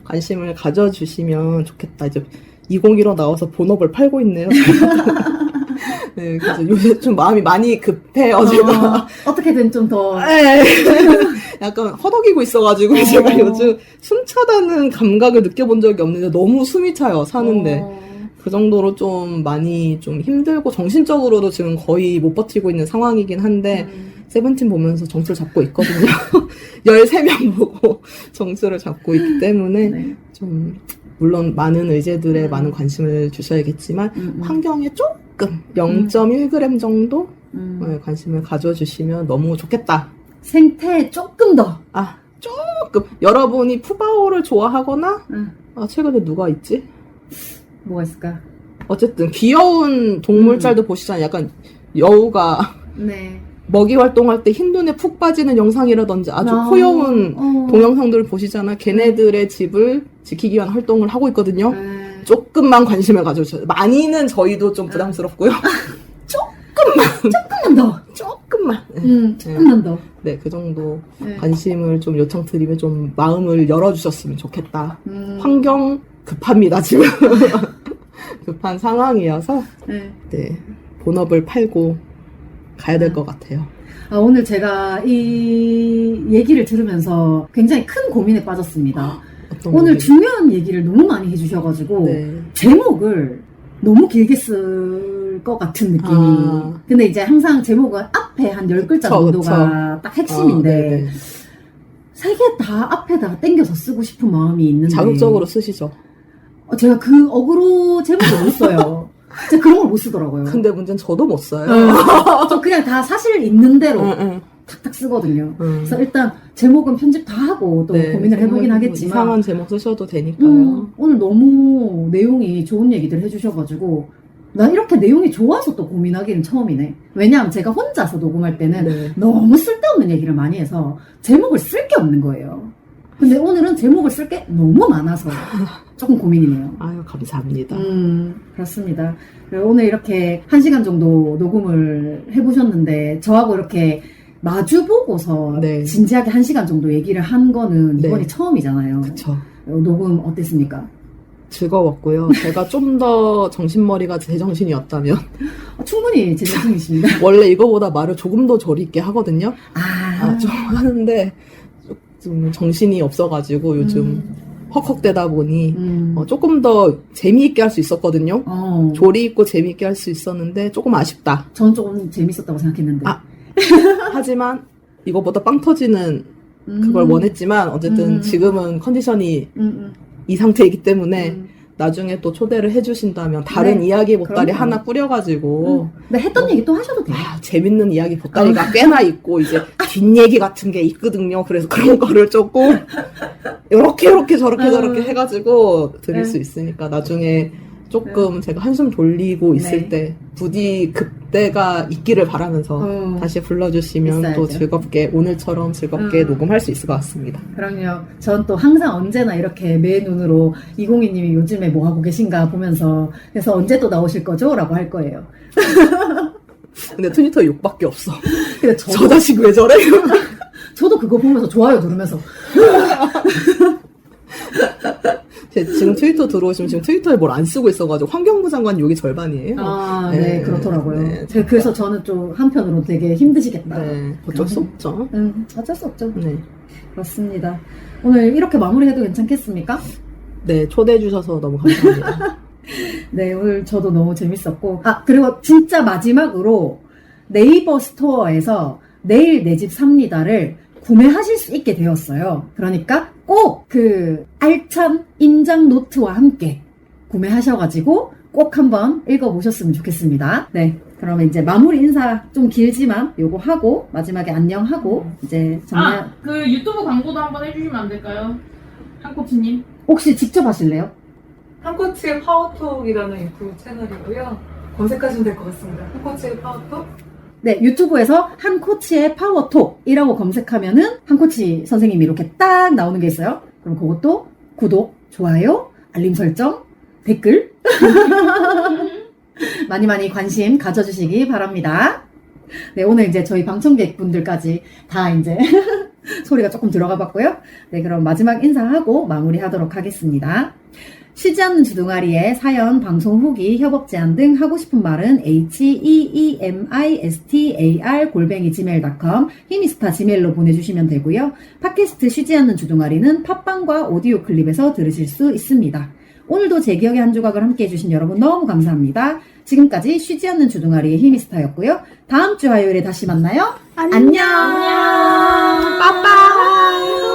관심을 가져주시면 좋겠다. 이제 2015 나와서 본업을 팔고 있네요. 네, 그래서 요새 좀 마음이 많이 급해요, 제가. 어떻게든 좀 더. 약간 허덕이고 있어가지고 제가 요즘 숨 차다는 감각을 느껴본 적이 없는데 너무 숨이 차요, 사는데. 그 정도로 좀 많이 좀 힘들고 정신적으로도 지금 거의 못 버티고 있는 상황이긴 한데 세븐틴 보면서 정수를 잡고 있거든요. 13명 보고 정수를 잡고 있기 때문에 네. 좀 물론 많은 의제들에 많은 관심을 주셔야겠지만 환경에 조금 0.1g 정도 관심을 가져주시면 너무 좋겠다. 생태에 조금 더. 조금 여러분이 푸바오를 좋아하거나 최근에 누가 있지? 뭐가 있을까? 어쨌든 귀여운 동물짤도 보시잖아요. 약간 여우가 네. 먹이 활동할 때 흰 눈에 푹 빠지는 영상이라든지 아주 코여운 동영상들을 보시잖아. 걔네들의 집을 지키기 위한 활동을 하고 있거든요. 조금만 관심을 가져주세요. 많이는 저희도 좀 부담스럽고요. 조금만 더. 조금만. 조금만 더. 네, 그 정도 네. 관심을 좀 요청드리면 좀 마음을 열어주셨으면 좋겠다. 환경 급합니다, 지금. 급한 상황이어서, 네, 본업을 팔고 가야 될 것 같아요. 오늘 제가 이 얘기를 들으면서 굉장히 큰 고민에 빠졌습니다. 오늘 중요한 얘기를 너무 많이 해주셔가지고, 네. 제목을 너무 길게 쓸 것 같은 느낌이. 근데 이제 항상 제목은 앞에 한 10글자 정도가 딱 핵심인데, 세 개 다 앞에다가 땡겨서 쓰고 싶은 마음이 있는데. 자극적으로 쓰시죠. 제가 그 어그로 제목을 못 써요. 제가 그런 걸 못 쓰더라고요. 근데 문제는 저도 못 써요. 저 그냥 다 사실 있는 대로 탁탁 쓰거든요. 그래서 일단 제목은 편집 다 하고 또 네, 고민을 해보긴 하겠지만 이상한 제목 쓰셔도 되니까요. 오늘 너무 내용이 좋은 얘기들 해주셔가지고 난 이렇게 내용이 좋아서 또 고민하기는 처음이네. 왜냐하면 제가 혼자서 녹음할 때는 네. 너무 쓸데없는 얘기를 많이 해서 제목을 쓸 게 없는 거예요. 근데 오늘은 제목을 쓸 게 너무 많아서 조금 고민이네요. 아유, 감사합니다. 그렇습니다. 오늘 이렇게 1시간 정도 녹음을 해보셨는데 저하고 이렇게 마주보고서 네. 진지하게 1시간 정도 얘기를 한 거는 네. 이번이 처음이잖아요. 그쵸. 녹음 어땠습니까? 즐거웠고요. 제가 좀 더 정신머리가 제정신이었다면 충분히 제정신이십니다. 원래 이거보다 말을 조금 더 조리 있게 하거든요. 좀 하는데 좀 정신이 없어가지고 요즘 헉헉대다 보니 조금 더 재미있게 할 수 있었거든요. 조리 있고 재미있게 할 수 있었는데 조금 아쉽다. 전 조금 재밌었다고 생각했는데. 하지만 이거보다 빵 터지는 그걸 원했지만 어쨌든 지금은 컨디션이 이 상태이기 때문에 나중에 또 초대를 해주신다면 다른 네, 이야기 보따리 그럼요. 하나 꾸려가지고 근데 했던 얘기 또 하셔도 돼요. 재밌는 이야기 보따리가 꽤나 있고 이제 뒷얘기 같은 게 있거든요. 그래서 그런 거를 조금 요렇게 저렇게 해가지고 드릴 수 있으니까 나중에 조금 제가 한숨 돌리고 있을 네. 때 부디 그때가 있기를 바라면서 다시 불러주시면 또 있어야죠. 즐겁게 오늘처럼 즐겁게 녹음할 수 있을 것 같습니다. 그럼요. 전 또 항상 언제나 이렇게 매 눈으로 202님이 요즘에 뭐 하고 계신가 보면서 그래서 언제 또 나오실 거죠? 라고 할 거예요. 근데 트위터에 욕밖에 없어. 근데 저 자식 왜 저래? 저도 그거 보면서 좋아요 누르면서 지금 트위터 들어오시면 지금 트위터에 뭘 안 쓰고 있어가지고 환경부 장관 욕이 절반이에요. 네, 그렇더라고요. 네. 그래서 저는 좀 한편으로 되게 힘드시겠다. 네, 어쩔 수 없죠. 어쩔 수 없죠. 네. 그렇습니다. 오늘 이렇게 마무리해도 괜찮겠습니까? 네, 초대해주셔서 너무 감사합니다. 네, 오늘 저도 너무 재밌었고. 그리고 진짜 마지막으로 네이버 스토어에서 내일 내 집 삽니다를 구매하실 수 있게 되었어요. 그러니까 꼭 그 알찬 인장 노트와 함께 구매하셔가지고 꼭 한번 읽어보셨으면 좋겠습니다. 네. 그러면 이제 마무리 인사 좀 길지만 요거 하고 마지막에 안녕하고 이제 정말 그 유튜브 광고도 한번 해주시면 안 될까요? 한코치님? 혹시 직접 하실래요? 한코치의 파워톡이라는 유튜브 채널이고요. 검색하시면 될 것 같습니다. 한코치의 파워톡? 네, 유튜브에서 한코치의 파워톡이라고 검색하면은 한코치 선생님이 이렇게 딱 나오는 게 있어요. 그럼 그것도 구독, 좋아요, 알림 설정, 댓글 많이 많이 관심 가져주시기 바랍니다. 네, 오늘 이제 저희 방청객분들까지 다 이제 소리가 조금 들어가 봤고요. 네, 그럼 마지막 인사하고 마무리하도록 하겠습니다. 쉬지 않는 주둥아리에 사연, 방송 후기, 협업 제안 등 하고 싶은 말은 heemistar@gmail.com 히미스타 지메일로 보내주시면 되고요. 팟캐스트 쉬지 않는 주둥아리는 팟빵과 오디오 클립에서 들으실 수 있습니다. 오늘도 제 기억의 한 조각을 함께 해주신 여러분 너무 감사합니다. 지금까지 쉬지 않는 주둥아리의 히미스타였고요. 다음 주 화요일에 다시 만나요. 안녕. 빠빠!